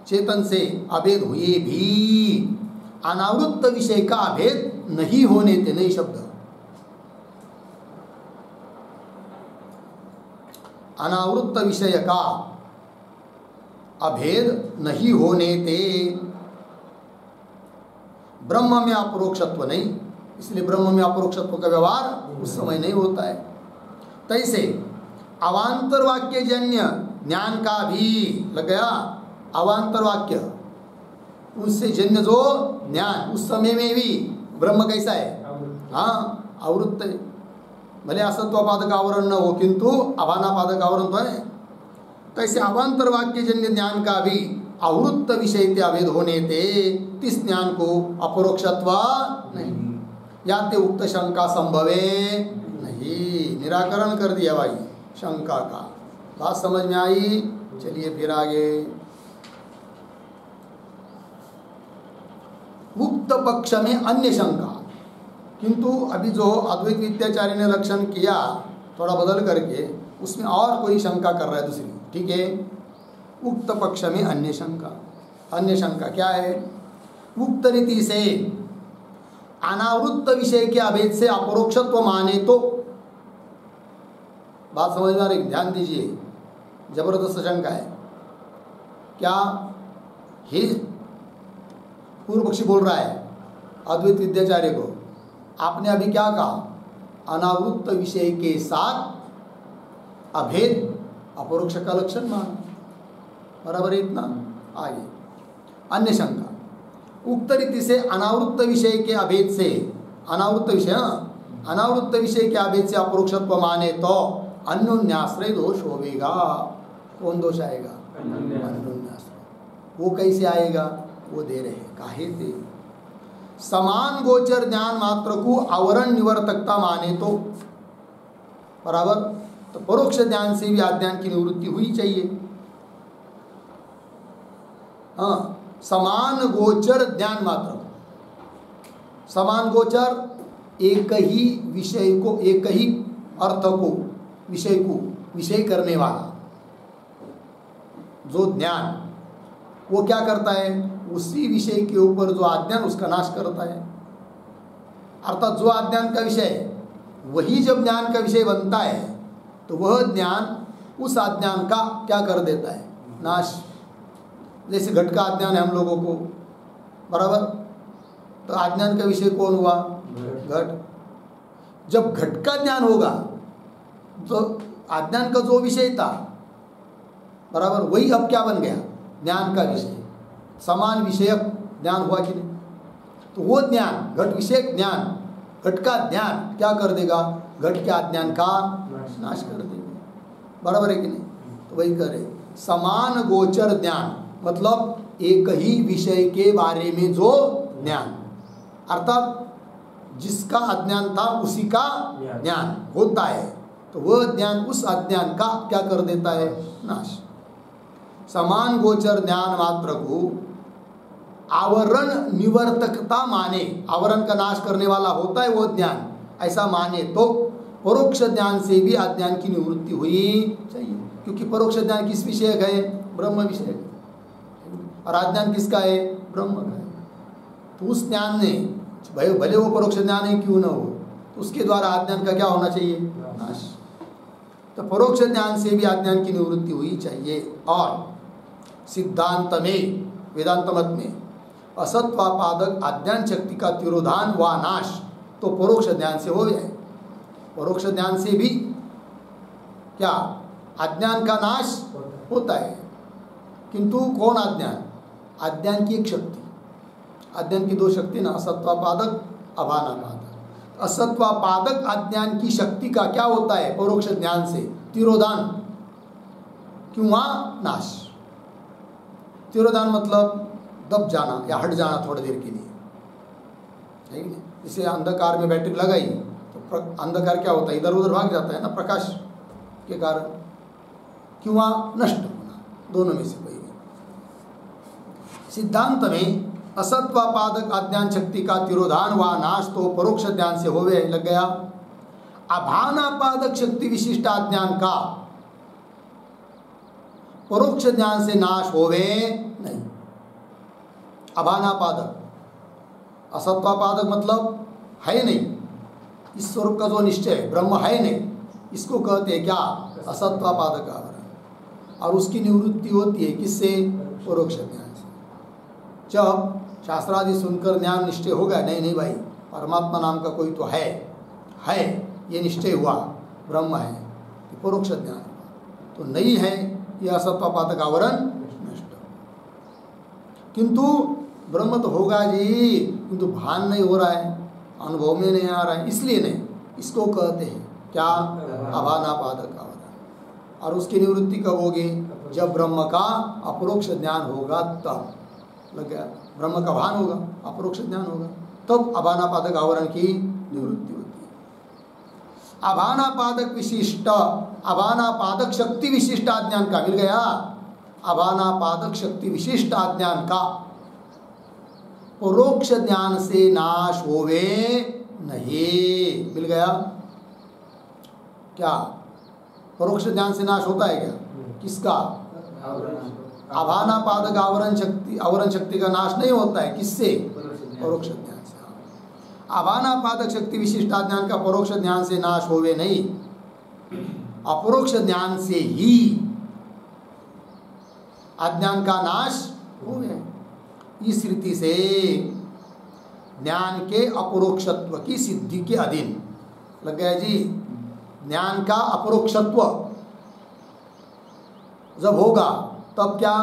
चेतन से अभेद हुए भी अनावृत्त विषय का अभेद नहीं होने थे। नहीं शब्द, अनावृत्त विषय का अभेद नहीं होने थे। ब्रह्म में अपरोक्षत्व नहीं, इसलिए ब्रह्म में अपरोक्षत्व का व्यवहार उस समय नहीं होता है। तैसे अवान्तर वाक्य जन्य ज्ञान का भी लग गया। अवान्तर वाक्य उससे जन्य जो ज्ञान, उस समय में भी ब्रह्म कैसा है? हाँ, आवृत्त है। भले असत्वापादक आवरण न हो, किंतु अभानापादक आवरण तो है। तैसे अवान्तर वाक्य जन्य ज्ञान का भी आवृत्त विषय ते अभेद होने थे, इस ज्ञान को अपरोक्षत्व नहीं, या ते उक्त शंका संभवे नहीं। निराकरण कर दिया भाई शंका का। बात समझ में आई? चलिए फिर आगे। उक्त पक्ष में अन्य शंका, किंतु अभी जो अद्वैत विद्याचार्य ने लक्षण किया थोड़ा बदल करके, उसमें और कोई शंका कर रहा है दूसरी। ठीक है, उक्त पक्ष में अन्य शंका। अन्य शंका क्या है? उक्त रीति से अनावृत्त विषय के अभेद से अपरोक्षत्व माने तो, बात समझ में आ रही? ध्यान दीजिए, जबरदस्त शंका है। क्या ही पूर्व पक्षी बोल रहा है अद्वैत विद्याचार्य को, आपने अभी क्या कहा? अनावृत्त विषय के साथ अभेद अपरोक्ष का लक्षण माना, बराबर है इतना? आगे अन्य शंका, उक्त रीति से अनावृत्त विषय के अभेद से, अनावृत्त विषय, अनावृत्त विषय के अभेद से अपरोक्षत्व माने तो अन्योन्याश्रय दोष होगा। कौन दोष आएगा? अन्योन्याश्रय। वो कैसे आएगा? वो दे रहे काहे थे? समान गोचर ज्ञान मात्र को आवरण निवर्तकता माने तो, बराबर, तो परोक्ष ज्ञान से भी आज्ञान की निवृत्ति हुई चाहिए। हाँ, समान गोचर ज्ञान मात्र, समान गोचर एक ही विषय को, एक ही अर्थ को, विषय को विषय करने वाला जो ज्ञान, वो क्या करता है? उसी विषय के ऊपर जो अज्ञान, उसका नाश करता है। अर्थात जो अज्ञान का विषय, वही जब ज्ञान का विषय बनता है तो वह ज्ञान उस अज्ञान का क्या कर देता है? नाश। जैसे घट का अज्ञान है हम लोगों को, बराबर, तो अज्ञान का विषय कौन हुआ? घट। जब घट का ज्ञान होगा, तो अज्ञान का जो विषय था, बराबर, वही अब क्या बन गया? ज्ञान का विषय। समान विषयक ज्ञान हुआ कि नहीं? तो वो ज्ञान, घट विषयक ज्ञान, घट का ज्ञान क्या कर देगा? घट के अज्ञान का नाश कर देगा, बराबर है कि नहीं? तो वही करे समान गोचर ज्ञान, मतलब एक ही विषय के बारे में जो ज्ञान, अर्थात जिसका अज्ञान था उसी का ज्ञान होता है, तो वह ज्ञान उस अज्ञान का क्या कर देता है? नाश। समान गोचर ज्ञान मात्र को आवरण निवर्तकता माने, आवरण का नाश करने वाला होता है वो ज्ञान, ऐसा माने तो परोक्ष ज्ञान से भी अज्ञान की निवृत्ति हुई चाहिए। क्योंकि परोक्ष ज्ञान किस विषय है? ब्रह्म विषय। और अज्ञान किसका है? ब्रह्म का है। तो उस ज्ञान ने, भले वो परोक्ष ज्ञान ही क्यों न हो, तो उसके द्वारा अज्ञान का क्या होना चाहिए? नाश। तो परोक्ष ज्ञान से भी अज्ञान की निवृत्ति हुई चाहिए। और सिद्धांत में, वेदांत मत में असत्वापादक अज्ञान शक्ति का तिरोधान व नाश तो परोक्ष ज्ञान से हो जाए। परोक्ष ज्ञान से भी क्या अज्ञान का नाश होता है। किंतु कौन अज्ञान? अज्ञान की एक शक्ति, अज्ञान की दो शक्ति ना, असत्वापादक अभानापादक। असत्वापादक अज्ञान की शक्ति का क्या होता है? परोक्ष ज्ञान से तिरोधान, क्यों नाश। तिरोधान मतलब दब जाना या हट जाना थोड़ी देर के लिए, है कि नहीं? इसे अंधकार में बैटरी लगाई तो अंधकार क्या होता है? इधर उधर भाग जाता है ना, प्रकाश के कारण, क्यों नष्ट होना, दोनों में से कोई भी। सिद्धांत में असत्वापादक अज्ञान शक्ति का तिरोधान व नाश तो परोक्ष ज्ञान से होवे लग गया। अभानापादक शक्ति विशिष्ट अज्ञान का परोक्ष ज्ञान से नाश होवे नहीं। अभानापादक, असत्वापादक मतलब है नहीं, इस स्वरूप का जो निश्चय ब्रह्म है नहीं, इसको कहते हैं क्या? असत्वापादक आवरण। और उसकी निवृत्ति होती है किससे? परोक्ष ज्ञान से। जब शास्त्रादि सुनकर ज्ञान निश्चय हो गया, नहीं नहीं भाई परमात्मा नाम का कोई तो है ये निश्चय हुआ, ब्रह्म है, परोक्ष ज्ञान तो नहीं है, यह असत्वापादक आवरण नष्ट। किंतु ब्रह्म तो होगा जी, किंतु भान नहीं हो रहा है, अनुभव में नहीं आ रहा है, इसलिए नहीं, इसको कहते हैं क्या? अभानापादक आवरण। और उसकी निवृत्ति कब होगी? जब ब्रह्म का अपरोक्ष ज्ञान होगा, तब लग गया। ब्रह्म का भान होगा, अपरोक्ष ज्ञान होगा, तब अभानापादक आवरण की निवृत्ति होती है। अभानापादक विशिष्ट, अभानापादक शक्ति विशिष्ट अज्ञान का मिल गया। अभानापादक शक्ति विशिष्ट अज्ञान का परोक्ष ज्ञान से नाश होवे नहीं, मिल गया। क्या परोक्ष ज्ञान से नाश होता है क्या? किसका? अभानापादक आवरण शक्ति का नाश नहीं होता है, किससे? परोक्ष ज्ञान से। अभानापादक शक्ति विशिष्ट ज्ञान का परोक्ष ज्ञान से नाश होवे नहीं, अपरोक्ष ज्ञान से ही अज्ञान का नाश होवे। इस रीति से ज्ञान के अपरोक्षत्व की सिद्धि के अधीन लग गया जी। ज्ञान का अपरोक्षत्व जब होगा तब क्या?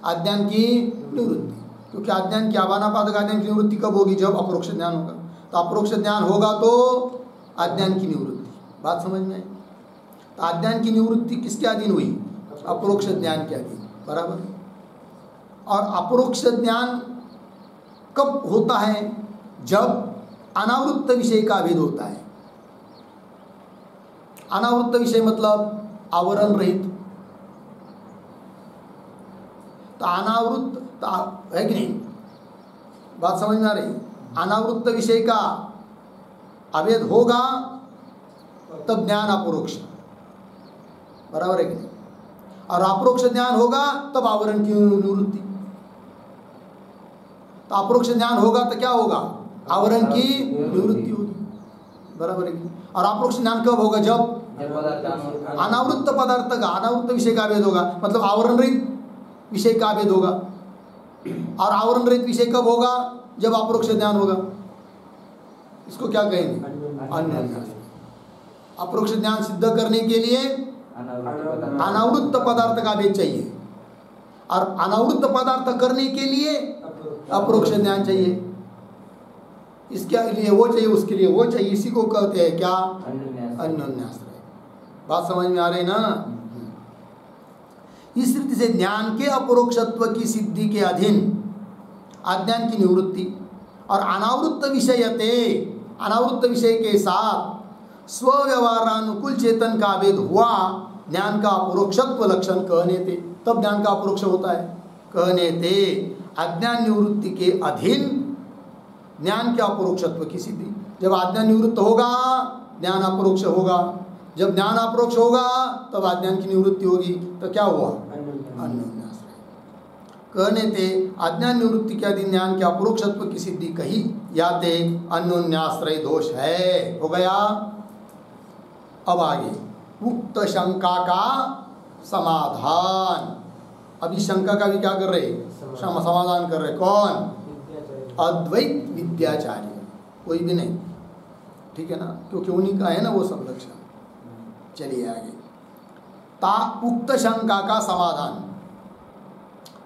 अज्ञान की निवृत्ति, क्योंकि अज्ञान की अभानापादक अज्ञान की निवृत्ति कब होगी? जब अपरोक्ष ज्ञान होगा। तो अपरोक्ष ज्ञान होगा तो अज्ञान की निवृत्ति, बात समझ में आई? तो अज्ञान की निवृत्ति किसके अधीन हुई? अपरोक्ष ज्ञान के अधीन, बराबर। और अपरोक्ष ज्ञान कब होता है? जब अनावृत्त विषय का भेद होता है। अनावृत्त विषय मतलब आवरण रहित। तो अनावृत्त है कि नहीं, बात समझ में आ रही? अनावृत्त विषय का अभेद होगा तब ज्ञान अपरोक्ष, बराबर है कि नहीं? और अपरोक्ष ज्ञान होगा तब आवरण की निवृत्ति। तो अपरोक्ष ज्ञान होगा तो क्या होगा? आवरण की निवृत्ति होगी, बराबर है कि नहीं? और अपरोक्ष ज्ञान कब होगा? जब अनावृत्त पदार्थ का, अनावृत्त विषय का भेद होगा, मतलब आवरण रहित विषय का भेद होगा। और आवरण रहित विषय कब होगा? जब अपरोक्ष ज्ञान होगा। इसको क्या कहेंगे? अन्योन्यास। अपरोक्ष ज्ञान सिद्ध करने के लिए अनावृत्त पदार्थ का भेद चाहिए, और अनावृत्त पदार्थ करने के लिए अपरोक्ष ज्ञान चाहिए। इसके लिए वो चाहिए, उसके लिए वो चाहिए, इसी को कहते हैं क्या? अन्योन्याश्रय। बात समझ में आ रही ना? इस रीति से ज्ञान के अपरोक्षत्व की सिद्धि के अधीन अज्ञान की निवृत्ति और अनावृत्त विषयते, अनावृत्त विषय के साथ स्वव्यवहारानुकूल चेतन का भेद हुआ, ज्ञान का अपरोक्षत्व लक्षण कहने थे। तब ज्ञान का अपरोक्ष होता है, कहने थे। अज्ञान निवृत्ति के अधीन ज्ञान के अपरोक्षत्व की सिद्धि। जब अज्ञान निवृत्त होगा ज्ञान अपरोक्ष होगा, जब ज्ञान अपरोक्ष होगा तब अज्ञान की निवृत्ति होगी। तो क्या हुआ? अन्योन्याश्रय। कहने थे अज्ञान निवृत्ति के अधीन ज्ञान के अपरोक्षत्व की सिद्धि कही जाते अन्योन्याश्रय दोष है। हो गया। अब आगे उक्त शंका का समाधान। अभी शंका का भी क्या कर रहे? समाधान कर रहे। कौन? अद्वैत विद्याचार्य, कोई भी नहीं। ठीक है ना, क्योंकि उन्हीं का है ना वो सब लक्षण। चलिए आगे, ता उक्त शंका का समाधान।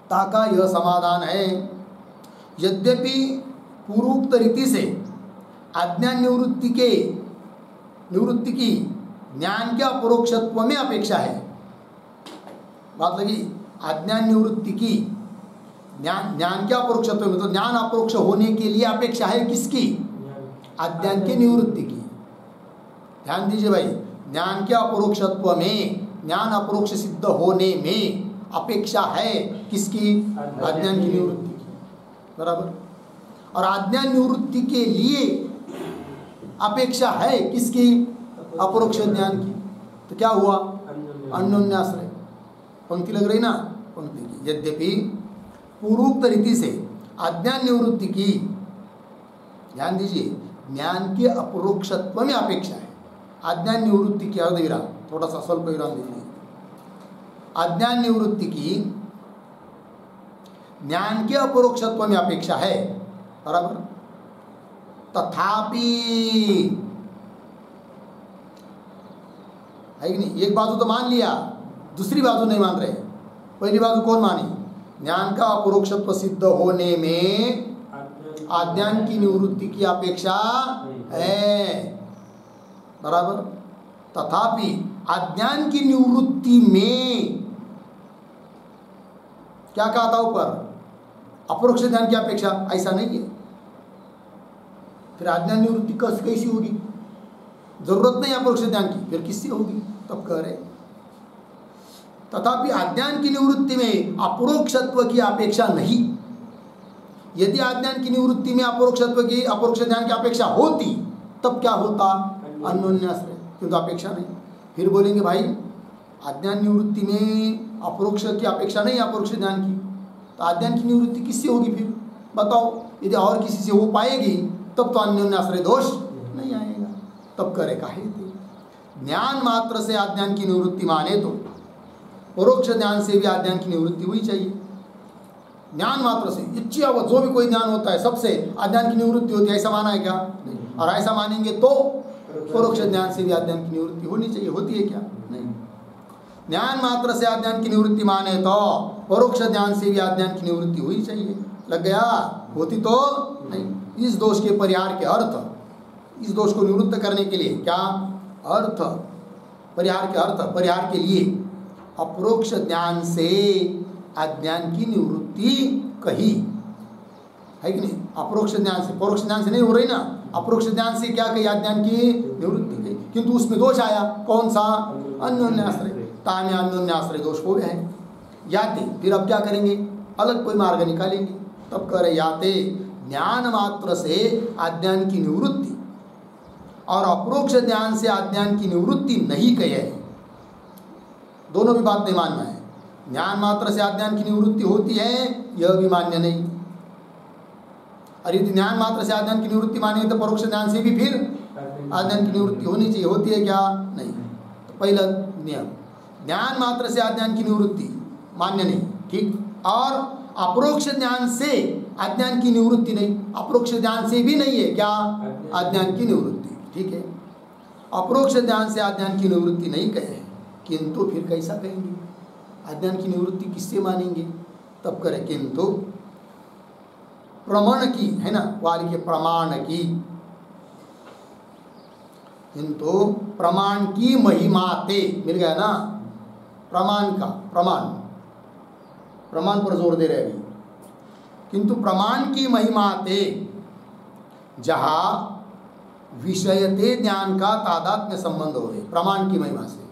ता का यह समाधान है, यद्यपि पूर्वोक्त रीति से अज्ञान निवृत्ति की ज्ञान के अपरोक्षत्व में अपेक्षा है। बात लगी, अज्ञान निवृत्ति की ज्ञान के अपरोक्षत्व में, तो ज्ञान अपरोक्ष होने के लिए अपेक्षा है किसकी? अज्ञान की निवृत्ति की। ध्यान दीजिए भाई, ज्ञान के अपरोक्षत्व में, ज्ञान अपरोक्ष सिद्ध होने में अपेक्षा है किसकी? अज्ञान की निवृत्ति की, बराबर। और अज्ञान निवृत्ति के लिए अपेक्षा है किसकी? अपरोक्ष ज्ञान की। तो क्या हुआ? अन्योन्याश्रय। पंक्ति लग रही ना, पंक्ति की, यद्यपि पूर्वोक्त रीति से अज्ञान निवृत्ति की, ध्यान दीजिए, ज्ञान के अपरोक्षत्व में अपेक्षा है। अज्ञान निवृत्ति की, अर्धविराम, थोड़ा सा स्वल्प विराम दीजिए। अज्ञान निवृत्ति की ज्ञान के अपरोक्षत्व में अपेक्षा है, बराबर। तथापि, है कि नहीं? एक बाजू तो मान लिया, दूसरी बाजू नहीं मान रहे। पहली बाजू कौन मानी? ज्ञान का अपरोक्षत्व सिद्ध होने में अज्ञान की निवृत्ति की अपेक्षा है, बराबर। तथापि अज्ञान की निवृत्ति में क्या कहा था ऊपर? अपरोक्ष ज्ञान की अपेक्षा, ऐसा नहीं है। फिर अज्ञान निवृत्ति कैसी होगी? जरूरत नहीं अपरोक्ष ज्ञान की, फिर किससे होगी? तब कह रहे तथापि अज्ञान की निवृत्ति में अपरोक्षत्व की अपेक्षा नहीं। यदि अज्ञान की निवृत्ति में अपरोक्षत्व की, अपरोक्ष ज्ञान की अपेक्षा होती, तब क्या होता? अन्योन्याश्रय, किंतु अपेक्षा नहीं। फिर बोलेंगे भाई, अज्ञान निवृत्ति में अपरोक्ष की अपेक्षा नहीं, अपरोक्ष ज्ञान की, तो अज्ञान की निवृत्ति किससे होगी? फिर बताओ, यदि और किसी से हो पाएगी तब तो अन्योन्याश्रय दोष नहीं आएगा। तब करे काहे थे? ज्ञान मात्र से अज्ञान की निवृत्ति माने तो परोक्ष ज्ञान से भी अज्ञान की निवृत्ति हुई चाहिए। ज्ञान मात्र से, इच्छा जो भी कोई ज्ञान होता है सबसे अज्ञान की निवृत्ति होती है, ऐसा माना है क्या? नहीं। और ऐसा मानेंगे तो परोक्ष ज्ञान से भी अज्ञान की निवृत्ति होनी चाहिए, होती है क्या? नहीं। ज्ञान मात्र से अज्ञान की निवृत्ति माने तो परोक्ष ज्ञान से भी अज्ञान की निवृत्ति हुई चाहिए। लग गया? होती तो नहीं। इस दोष के परिहार के अर्थ, इस दोष को निवृत्त करने के लिए क्या अर्थ? परिहार के अर्थ, परिहार के लिए अपरोक्ष ज्ञान से अज्ञान की निवृत्ति कही, है कि नहीं? अपरोक्ष ज्ञान से, परोक्ष ज्ञान से नहीं हो रही ना, अपरोक्ष ज्ञान से क्या कही? अज्ञान की निवृत्ति कही, किंतु उसमें दोष आया। कौन सा? अन्योन्याश्रय। तामे अन्योन्याश्रय दोष हो गया है। याते, फिर अब क्या करेंगे? अलग कोई मार्ग निकालेंगे। तब कह रहे याते ज्ञान मात्र से अज्ञान की निवृत्ति और अपरोक्ष ज्ञान से अज्ञान की निवृत्ति नहीं कहे। दोनों भी बात नहीं मानना है। ज्ञान मात्र से अज्ञान की निवृत्ति होती है, यह भी मान्य नहीं। और यदि ज्ञान मात्र से अज्ञान की निवृत्ति माने तो परोक्ष ज्ञान से भी फिर अज्ञान की निवृत्ति होनी चाहिए, होती है क्या? नहीं। तो पहला नियम, ज्ञान मात्र से अज्ञान की निवृत्ति मान्य नहीं, ठीक। और अपरोक्ष ज्ञान से अज्ञान की निवृत्ति नहीं, अपरोक्ष ज्ञान से भी नहीं है क्या? अज्ञान की निवृत्ति, ठीक है। अपरोक्ष ज्ञान से अज्ञान की निवृत्ति नहीं कहे, किंतु फिर कैसा कहेंगे? अज्ञान की निवृत्ति किससे मानेंगे? तब करें किंतु प्रमाण की, है ना, वाली के प्रमाण की, किंतु प्रमाण की महिमाते, मिल गया ना? प्रमाण का, प्रमाण पर जोर दे रहे अभी। किंतु प्रमाण की महिमाते, जहाँ विषयते ज्ञान का तादात्म्य संबंध हो रहे, प्रमाण की महिमा से,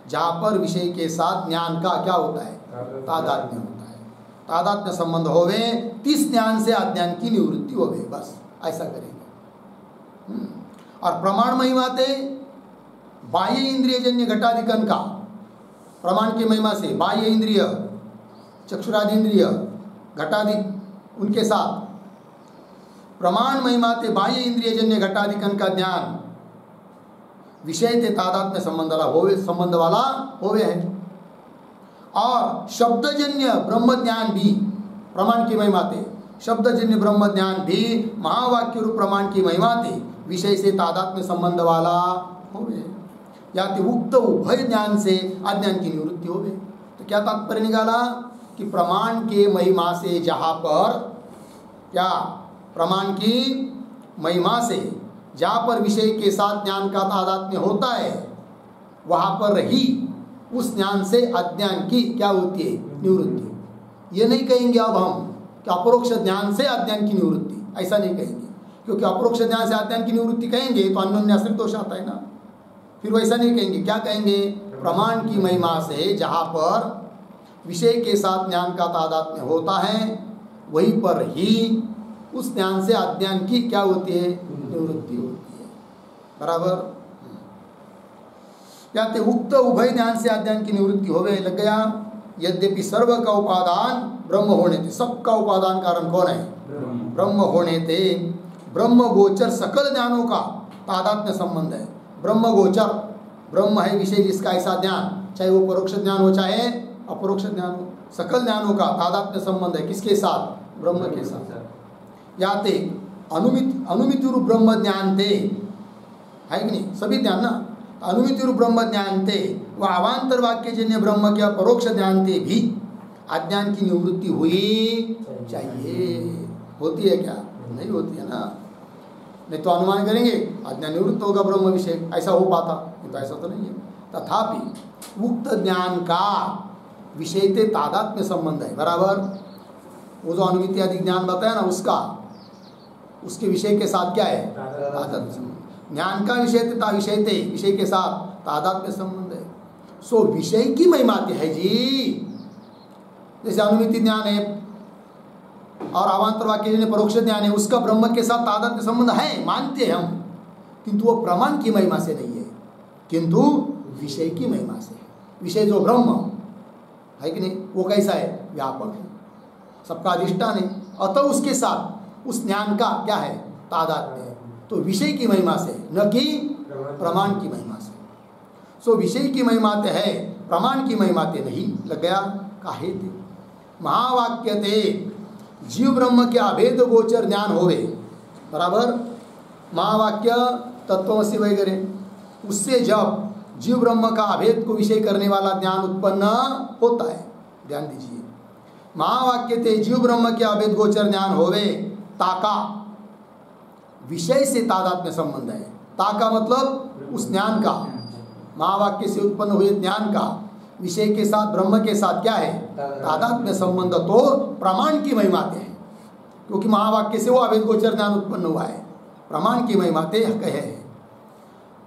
जहाँ पर विषय के साथ ज्ञान का क्या होता है? तादात्म्य होता है। तादात्म्य संबंध होवे, तिस ज्ञान से अज्ञान की निवृत्ति होवे, बस ऐसा करेंगे। और प्रमाण महिमाते बाह्य इंद्रियजन्य घटाधिकन का, प्रमाण की महिमा से बाह्य इंद्रिय, चक्षुरादि इंद्रिय, घटाधिक, उनके साथ प्रमाण महिमाते बाह्य इंद्रियजन्य घटाधिकन का ज्ञान विषय ते तादात्म्य संबंध वाला होवे है। और शब्दजन्य ब्रह्म ज्ञान भी प्रमाण की महिमाते शब्दजन्य ब्रह्म ज्ञान भी महावाक्य रूप प्रमाण की महिमा थी विषय से तादात्म्य संबंध वाला हो गए, या तो उक्त उभय ज्ञान से अज्ञान की निवृत्ति हो गई। तो क्या तात्पर्य निकाला कि प्रमाण के महिमा से जहाँ पर क्या प्रमाण की महिमा से जहाँ पर विषय के साथ ज्ञान का तादात्म्य होता है वहाँ पर ही उस ज्ञान से अज्ञान की क्या होती है, निवृत्ति। ये नहीं कहेंगे अब हम कि अपरोक्ष ज्ञान से अज्ञान की निवृत्ति, ऐसा नहीं कहेंगे, क्योंकि अपरोक्ष ज्ञान से अज्ञान की निवृत्ति कहेंगे तो अन्योन्याश्रित दोष आता है ना। फिर वैसा नहीं कहेंगे, क्या कहेंगे, प्रमाण की महिमा से जहाँ पर विषय के साथ ज्ञान का तादात्म्य होता है वहीं पर ही उस ज्ञान से अज्ञान की क्या होती है, निवृत्ति होती है। बराबर। या तो उक्त उभय ज्ञान से अज्ञान की निवृत्ति होवे लग गया। यद्यपि सर्व का उपादान ब्रह्म होने थे, सबका उपादान कारण कौन है, ब्रह्म होने थे, ब्रह्म गोचर सकल ज्ञानों का तादात्म्य संबंध है। ब्रह्म गोचर, ब्रह्म है विषय जिसका ऐसा ज्ञान, चाहे वो परोक्ष ज्ञान हो चाहे अपरोक्ष ज्ञान हो, सकल ज्ञानों का तादात्म्य संबंध है किसके साथ, ब्रह्म के साथ। या ते अनुमिति रूप ब्रह्म ज्ञान थे, है कि नहीं, सभी ज्ञान ना, अनुमिति रूप ब्रह्म ज्ञान थे, वह अवान्तर वाक्य जन्य ब्रह्म के परोक्ष ज्ञान थे भी अज्ञान की निवृत्ति हुई चाहिए। होती है क्या, नहीं होती है ना। नहीं तो अनुमान करेंगे अज्ञान निवृत्त होगा ब्रह्म विषय, ऐसा हो पाता, तो ऐसा तो नहीं है। तथापि उक्त ज्ञान का विषय ते तादात्म्य संबंध है। बराबर। वो जो अनुमिति आदि ज्ञान बताया ना उसका, उसके विषय के साथ क्या है, तादात्म्य संबंध। ज्ञान का विषय के साथ तादात्म्य संबंध है। सो विषय की महिमा है जी। जैसे अनुमिति ज्ञान है और अवान्तर वाक्य परोक्ष ज्ञान है, उसका ब्रह्म के साथ तादात्म्य संबंध है, मानते हैं हम, किंतु वो प्रमाण की महिमा से नहीं है, किंतु विषय की महिमा से है। विषय जो ब्रह्म है कि नहीं, वो कैसा है, व्यापक है, सबका अधिष्ठान है, अतः उसके साथ उस ज्ञान का क्या है, तादात्म्य है। तो विषय की महिमा से, न कि प्रमाण की महिमा से। सो विषय की महिमा ते है, प्रमाण की महिमा ते नहीं। लग गया। काहे थे महावाक्य ते जीव ब्रह्म के अभेद गोचर ज्ञान होवे। बराबर। महावाक्य तत्वमसि वगैरह, उससे जब जीव ब्रह्म का अभेद को विषय करने वाला ज्ञान उत्पन्न होता है, ध्यान दीजिए, महावाक्य ते जीव ब्रह्म के अभेद गोचर ज्ञान होवे, ताका विषय से तादात्म्य संबंध है। ताका मतलब उस ज्ञान का, महावाक्य से उत्पन्न हुए ज्ञान का विषय के साथ ब्रह्म के साथ क्या है, तादात्म्य संबंध तो प्रमाण की महिमा है, क्योंकि महावाक्य से वो अभेद गोचर ज्ञान उत्पन्न हुआ है, प्रमाण की महिमा कहे।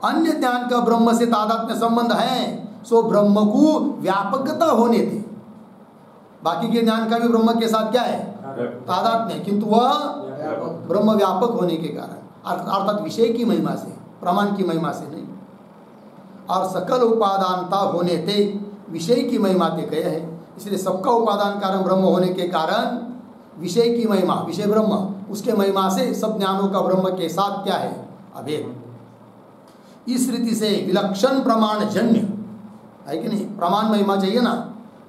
अन्य ज्ञान का ब्रह्म से तादात्म्य संबंध है, सो ब्रह्म को व्यापकता होने थे। बाकी के ज्ञान का भी ब्रह्म के साथ क्या है, तादात्म्य, किंतु वह ब्रह्म व्यापक होने के कारण, अर्थात विषय की महिमा से, प्रमाण की महिमा से नहीं। और सकल उपादानता होने थे, विषय की महिमा ते कहे है। इसलिए सबका उपादान कारण ब्रह्म होने के कारण विषय की महिमा, विषय ब्रह्म, उसके महिमा से सब ज्ञानों का ब्रह्म के साथ क्या है, अभेद। इस रीति से विलक्षण प्रमाण जन्य है कि नहीं, प्रमाण महिमा चाहिए ना,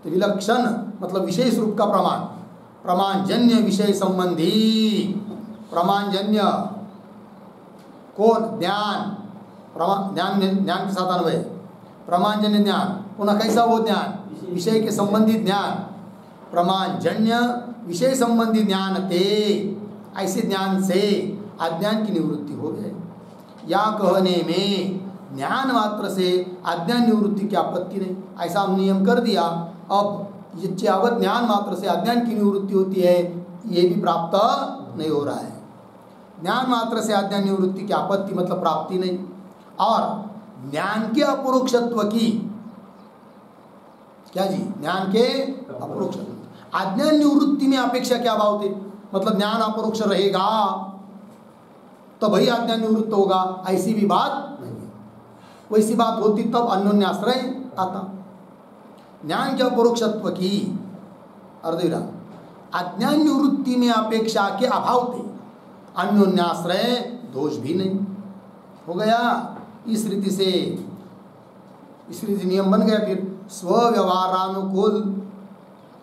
तो विलक्षण मतलब विशेष रूप का प्रमाण, प्रमाण जन्य विषय संबंधी, प्रमाण जन्य कौन, ज्ञान, ज्ञान ज्ञान के साथ अन्वय, प्रमाण जन्य ज्ञान, पुनः कैसा वो ज्ञान, विषय के संबंधी ज्ञान, प्रमाण जन्य विषय संबंधी ज्ञान थे, ऐसे ज्ञान से अज्ञान की निवृत्ति हो गए। या कहने में ज्ञान मात्र से अज्ञान निवृत्ति की आपत्ति नहीं, ऐसा हम नियम कर दिया। अब यावत ज्ञान मात्र से अज्ञान की निवृत्ति होती है, ये भी प्राप्त नहीं हो रहा है। ज्ञान मात्र से अज्ञान निवृत्ति की आपत्ति मतलब प्राप्ति नहीं। और ज्ञान के अपरोक्षत्व की, क्या जी, ज्ञान के अपरोक्षत्व, अज्ञान निवृत्ति में अपेक्षा क्या भाव थे, मतलब ज्ञान अपरोक्ष रहेगा तो भाई अज्ञान निवृत्त होगा, ऐसी भी बात नहीं है। वैसी बात होती तब अन्योन्याश्रय आता। ज्ञान के अपरोक्षत्व की अर्धविराम, अज्ञान निवृत्ति में अपेक्षा के अभाव थे, अन्योन्याश्रय दोष भी नहीं हो गया। इस रीति से नियम बन गया। फिर स्व व्यवहारानुकूल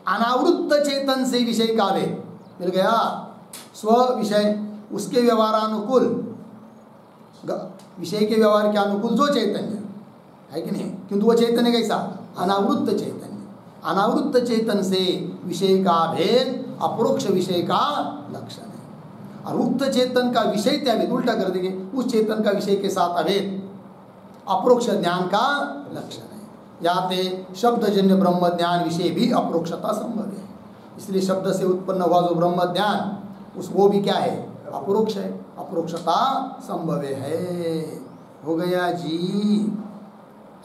अनावृत्त चेतन से विषय का वेद, मिल गया। स्व विषय उसके व्यवहारानुकूल, विषय के व्यवहार के अनुकूल जो चैतन्य है कि नहीं, किंतु वो चैतन्य कैसा? अनावृत्त चैतन्य। अनावृत्त चैतन्य से विषय का भेद अपरोक्ष विषय का लक्षण है, और उक्त चेतन का विषय त्यावेद, उल्टा कर देंगे, उस चेतन का विषय के साथ अभेद अपरोक्ष ज्ञान का लक्षण है। याते शब्दजन्य ब्रह्म ज्ञान विषय भी अपरोक्षता संभव है। इसलिए शब्द से उत्पन्न हुआ जो ब्रह्म ज्ञान, उस वो भी क्या है? अपरोक्ष है, अपरोक्षता संभव है। हो गया जी।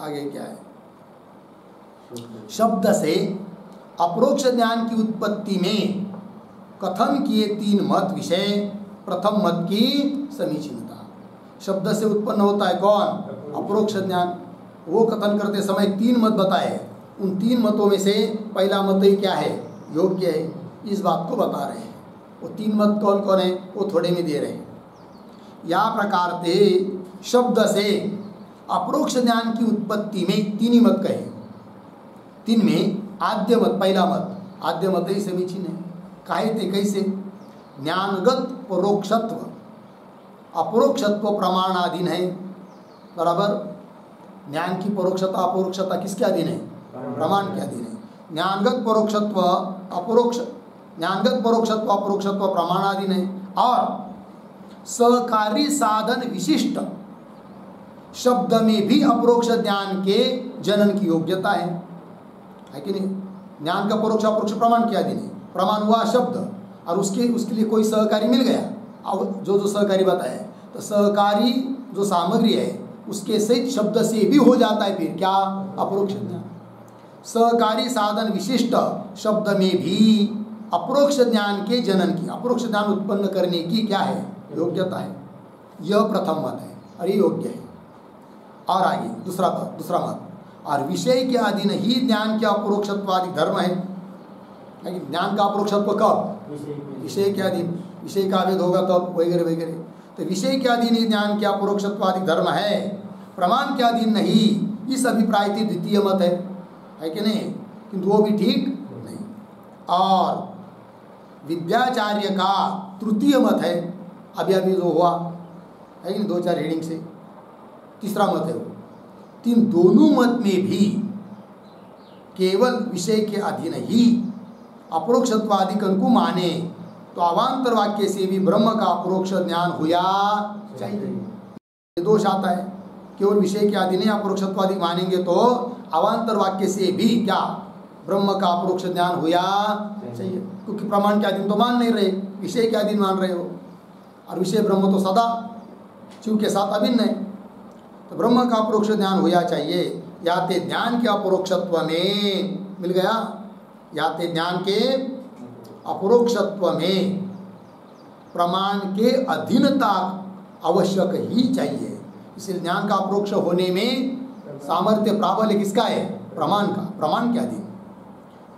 आगे क्या है? शब्द से अपरोक्ष ज्ञान की उत्पत्ति में कथन किए 3 मत विषय। प्रथम मत की समीचीनता। शब्द से उत्पन्न होता है कौन? अपरोक्ष ज्ञान। वो कथन करते समय 3 मत बताए। उन 3 मतों में से पहला मत ही क्या है? योग्य है। इस बात को बता रहे हैं। वो 3 मत कौन कौन है? वो थोड़े में दे रहे हैं। या प्रकार से शब्द से अपरोक्ष ज्ञान की उत्पत्ति में 3 ही मत कहे। 3 में आद्य मत, पहला मत, आद्य मत ही समीचीन है। काहे थे? कैसे? ज्ञानगत परोक्षत्व, अपरोक्षत्व प्रमाणाधीन है। बराबर। ज्ञान की परोक्षता अपरोक्षता किसके अधीन है? प्रमाण के अधीन है। ज्ञानगत परोक्षत्व अपरोक्षत्व प्रमाणाधीन है। और सहकारी साधन विशिष्ट शब्द में भी अपरोक्ष ज्ञान के जनन की योग्यता है कि नहीं? ज्ञान का परोक्ष अपरोक्ष प्रमाण के अधीन है। प्रमाण हुआ शब्द, और उसके लिए कोई सहकारी मिल गया। अब जो सहकारी बताया, तो सहकारी जो सामग्री है उसके सहित शब्द से भी हो जाता है फिर क्या? अपरोक्ष ज्ञान। सहकारी साधन विशिष्ट शब्द में भी अपरोक्ष ज्ञान के जनन की, अपरोक्ष ज्ञान उत्पन्न करने की क्या है? योग्यता है। यह प्रथम मत है और ये योग्य है। और आगे दूसरा मत, और विषय के अधीन ही ज्ञान के अपरोक्षत्वादि धर्म है। ज्ञान का अपरोक्षत्व कब? विषय के अधीन, विषय का अभेद होगा तब, वगैरह वगैरह। तो विषय के अधीन ही ज्ञान के अपरोक्षत्वादि धर्म है, प्रमाण के अधीन नहीं। इस अभिप्राय की द्वितीय मत है कि नहीं? किंतु वो भी ठीक नहीं। और विद्याचार्य का तृतीय मत है, अभी जो हुआ है कि 2-4 हेडिंग से, तीसरा मत है वो। तीन दोनों मत में भी केवल विषय के अधीन ही अपरोक्षत्वादिकन को माने तो अवान्तर वाक्य से भी ब्रह्म का अपरोक्ष ज्ञान हुआ चाहिए। दोष आता है, केवल विषय के अधीन ही अपरोक्षत्वादिक मानेंगे तो अवान्तर वाक्य से भी क्या? ब्रह्म का अपरोक्ष ज्ञान हुआ चाहिए। क्योंकि प्रमाण के अधीन तो मान नहीं रहे, विषय के अधीन मान रहे हो, और विषय ब्रह्म तो सदा शिव के साथ अभिन्न है। तो ब्रह्म का अपरोक्ष ज्ञान हुआ चाहिए। याते ज्ञान के अपरोक्षत्व में, मिल गया, याते ज्ञान के अपरोक्षत्व में प्रमाण के अधीनता आवश्यक ही चाहिए। इसलिए ज्ञान का अपरोक्ष होने में सामर्थ्य प्राबल्य किसका है? प्रमाण का, प्रमाण के अधीन।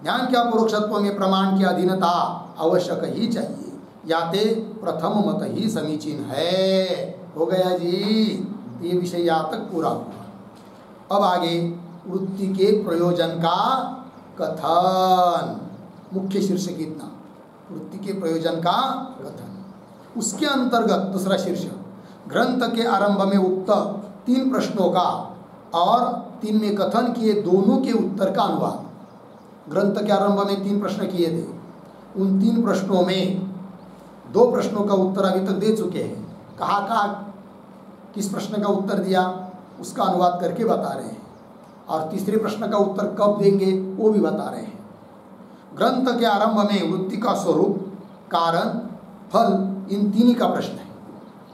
ज्ञान के अपरोक्षत्व में प्रमाण की अधीनता आवश्यक ही चाहिए। याते प्रथम मत ही समीचीन है। हो गया जी। ये विषय यहाँ तक पूरा हुआ। अब आगे वृत्ति के प्रयोजन का कथन, मुख्य शीर्षक इतना, वृत्ति के प्रयोजन का कथन। उसके अंतर्गत दूसरा शीर्षक, ग्रंथ के आरंभ में उक्त 3 प्रश्नों का और 3 में कथन किए दोनों के उत्तर का अनुवाद। ग्रंथ के आरंभ में 3 प्रश्न किए थे, उन 3 प्रश्नों में 2 प्रश्नों का उत्तर अभी तक दे चुके हैं। कहाँ किस प्रश्न का उत्तर दिया उसका अनुवाद करके बता रहे हैं, और तीसरे प्रश्न का उत्तर कब देंगे वो भी बता रहे हैं। ग्रंथ के आरंभ में वृत्ति का स्वरूप, कारण, फल, इन 3 का प्रश्न है।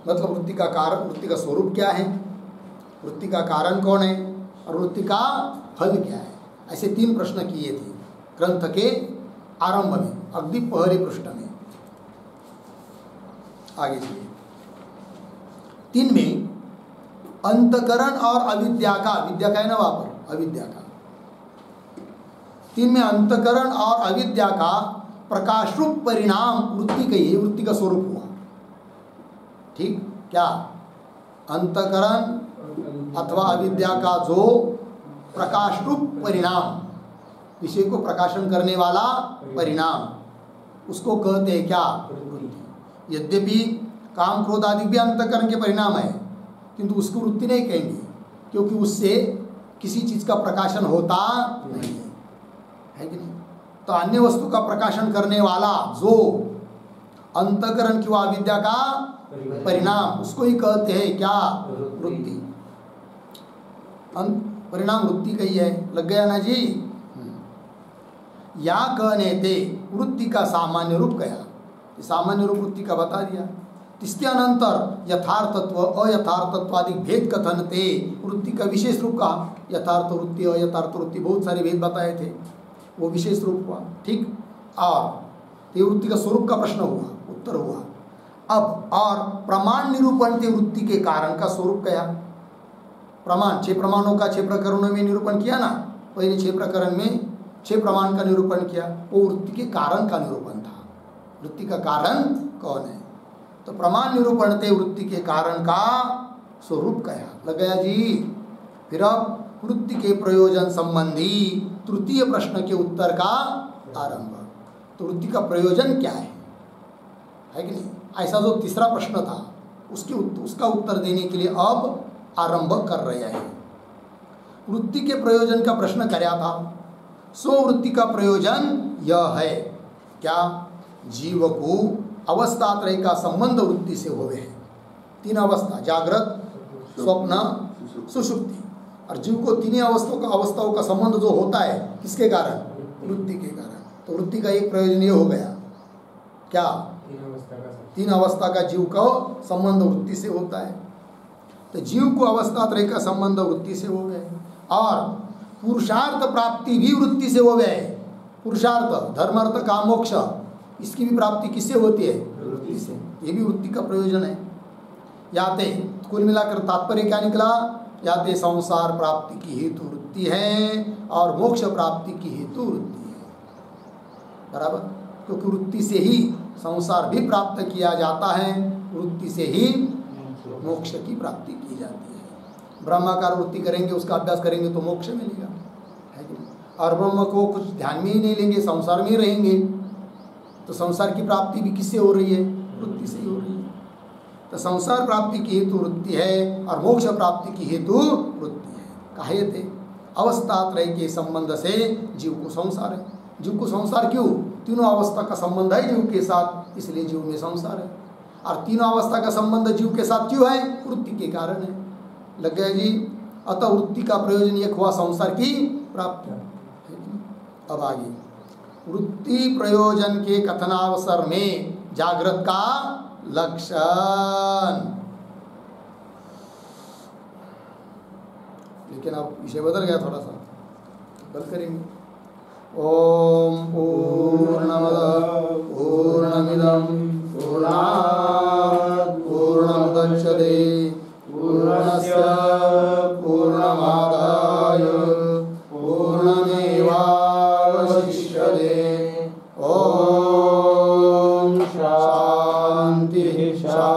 मतलब वृत्ति का कारण, वृत्ति का स्वरूप क्या है, वृत्ति का कारण कौन है, और वृत्ति का फल क्या है। ऐसे 3 प्रश्न किए थे ग्रंथ के आरंभ में, अगदी पहले पृष्ठ में। आगे चलिए। 3 में अंतकरण और अविद्या का, विद्या का है ना वहाँ पर, अविद्या का। 3 में अंतकरण और अविद्या का प्रकाशरूप परिणाम वृत्ति का ही, वृत्ति का स्वरूप हुआ। ठीक, क्या? अंतकरण अथवा अविद्या का जो प्रकाशरूप परिणाम, विषय को प्रकाशन करने वाला परिणाम, उसको कहते हैं क्या? वृत्ति। यद्यपि काम क्रोध आदि भी अंतःकरण के परिणाम है, किंतु उसको वृत्ति नहीं कहेंगे, क्योंकि उससे किसी चीज का प्रकाशन होता नहीं है कि नहीं? तो अन्य वस्तु का प्रकाशन करने वाला जो अंतःकरण की अविद्या का परिणाम, उसको ही कहते हैं क्या? वृत्ति। परिणाम वृत्ति का ही है। लग गया ना जी? या कहने थे वृत्ति का सामान्य रूप गया, सामान्य रूप वृत्ति का बता दिया। इसके अनंतर यथार्थत्व अयथार्थत्व आदि भेद कथन थे, वृत्ति का विशेष रूप कहा। यथार्थ वृत्ति अयथार्थ वृत्ति बहुत सारे भेद बताए थे, वो विशेष रूप हुआ। ठीक, और ये वृत्ति का स्वरूप का प्रश्न हुआ, उत्तर हुआ। अब और प्रमाण निरूपण थे वृत्ति के कारण का स्वरूप क्या? प्रमाण 6 प्रमाणों का 6 प्रकरणों में निरूपण किया ना, पहले 6 प्रकरण में 6 प्रमाण का निरूपण किया, वो वृत्ति के कारण का निरूपण था। वृत्ति का कारण कौन है? तो प्रमाण निरूपण थे वृत्ति के कारण का स्वरूप क्या? लग गया जी? फिर अब वृत्ति के प्रयोजन संबंधी तृतीय प्रश्न के उत्तर का आरंभ। तो वृत्ति का प्रयोजन क्या है कि नहीं? ऐसा जो तीसरा प्रश्न था उसका उत्तर देने के लिए अब आरंभ कर रहे हैं। वृत्ति के प्रयोजन का प्रश्न कराया था। सो वृत्ति का प्रयोजन यह है क्या? जीव को अवस्थात्रय का संबंध वृत्ति से होवे है। 3 अवस्था, जागृत, स्वप्न, सुषुप्ति। और जीव को 3 अवस्थाओं का संबंध जो होता है किसके कारण? वृत्ति के कारण। तो वृत्ति का एक प्रयोजन ये हो गया क्या? 3 अवस्था का जीव का संबंध वृत्ति से होता है। तो जीव को अवस्थात्रय का संबंध वृत्ति से हो गए, और पुरुषार्थ प्राप्ति भी वृत्ति से हो गए। पुरुषार्थ, धर्म, अर्थ, काम, मोक्ष, इसकी भी प्राप्ति किससे होती है? वृत्ति से। ये भी वृत्ति का प्रयोजन है। याते कुल मिलाकर तात्पर्य क्या निकला? याते संसार प्राप्ति की हेतु वृत्ति है और मोक्ष प्राप्ति की हेतु वृत्ति है। बराबर, क्योंकि वृत्ति से ही संसार भी प्राप्त किया जाता है, वृत्ति से ही मोक्ष की प्राप्ति की जाती है। ब्रह्माकार वृत्ति करेंगे, उसका अभ्यास करेंगे तो मोक्ष मिलेगा, है कि नहीं? और ब्रह्म को कुछ ध्यान में ही नहीं लेंगे, संसार में ही रहेंगे, तो संसार की प्राप्ति भी किससे हो रही है? वृत्ति से ही हो रही है। तो संसार प्राप्ति की हेतु वृत्ति है और मोक्ष प्राप्ति की हेतु वृत्ति है। कहे थे अवस्थात्रय के संबंध से जीव को संसार है। जीव को संसार क्यों? 3 अवस्था का संबंध है जीव के साथ, इसलिए जीव में संसार है। और 3 अवस्था का संबंध जीव के साथ क्यों है? वृत्ति के कारण है। लग गया जी? अतः वृत्ति का प्रयोजन एक हुआ संसार की प्राप्ति। अब आगे वृत्ति प्रयोजन के कथनावसर में जागृत का लक्षण। लेकिन अब विषय बदल गया थोड़ा सा, कल करेंगे। ओम पूर्णमदः पूर्णमिदं पूर्णात् पूर्णमुदच्यते पूर्णस्य पूर्णमादाय पूर्णमेवावशिष्यते। ओम शांति शांति।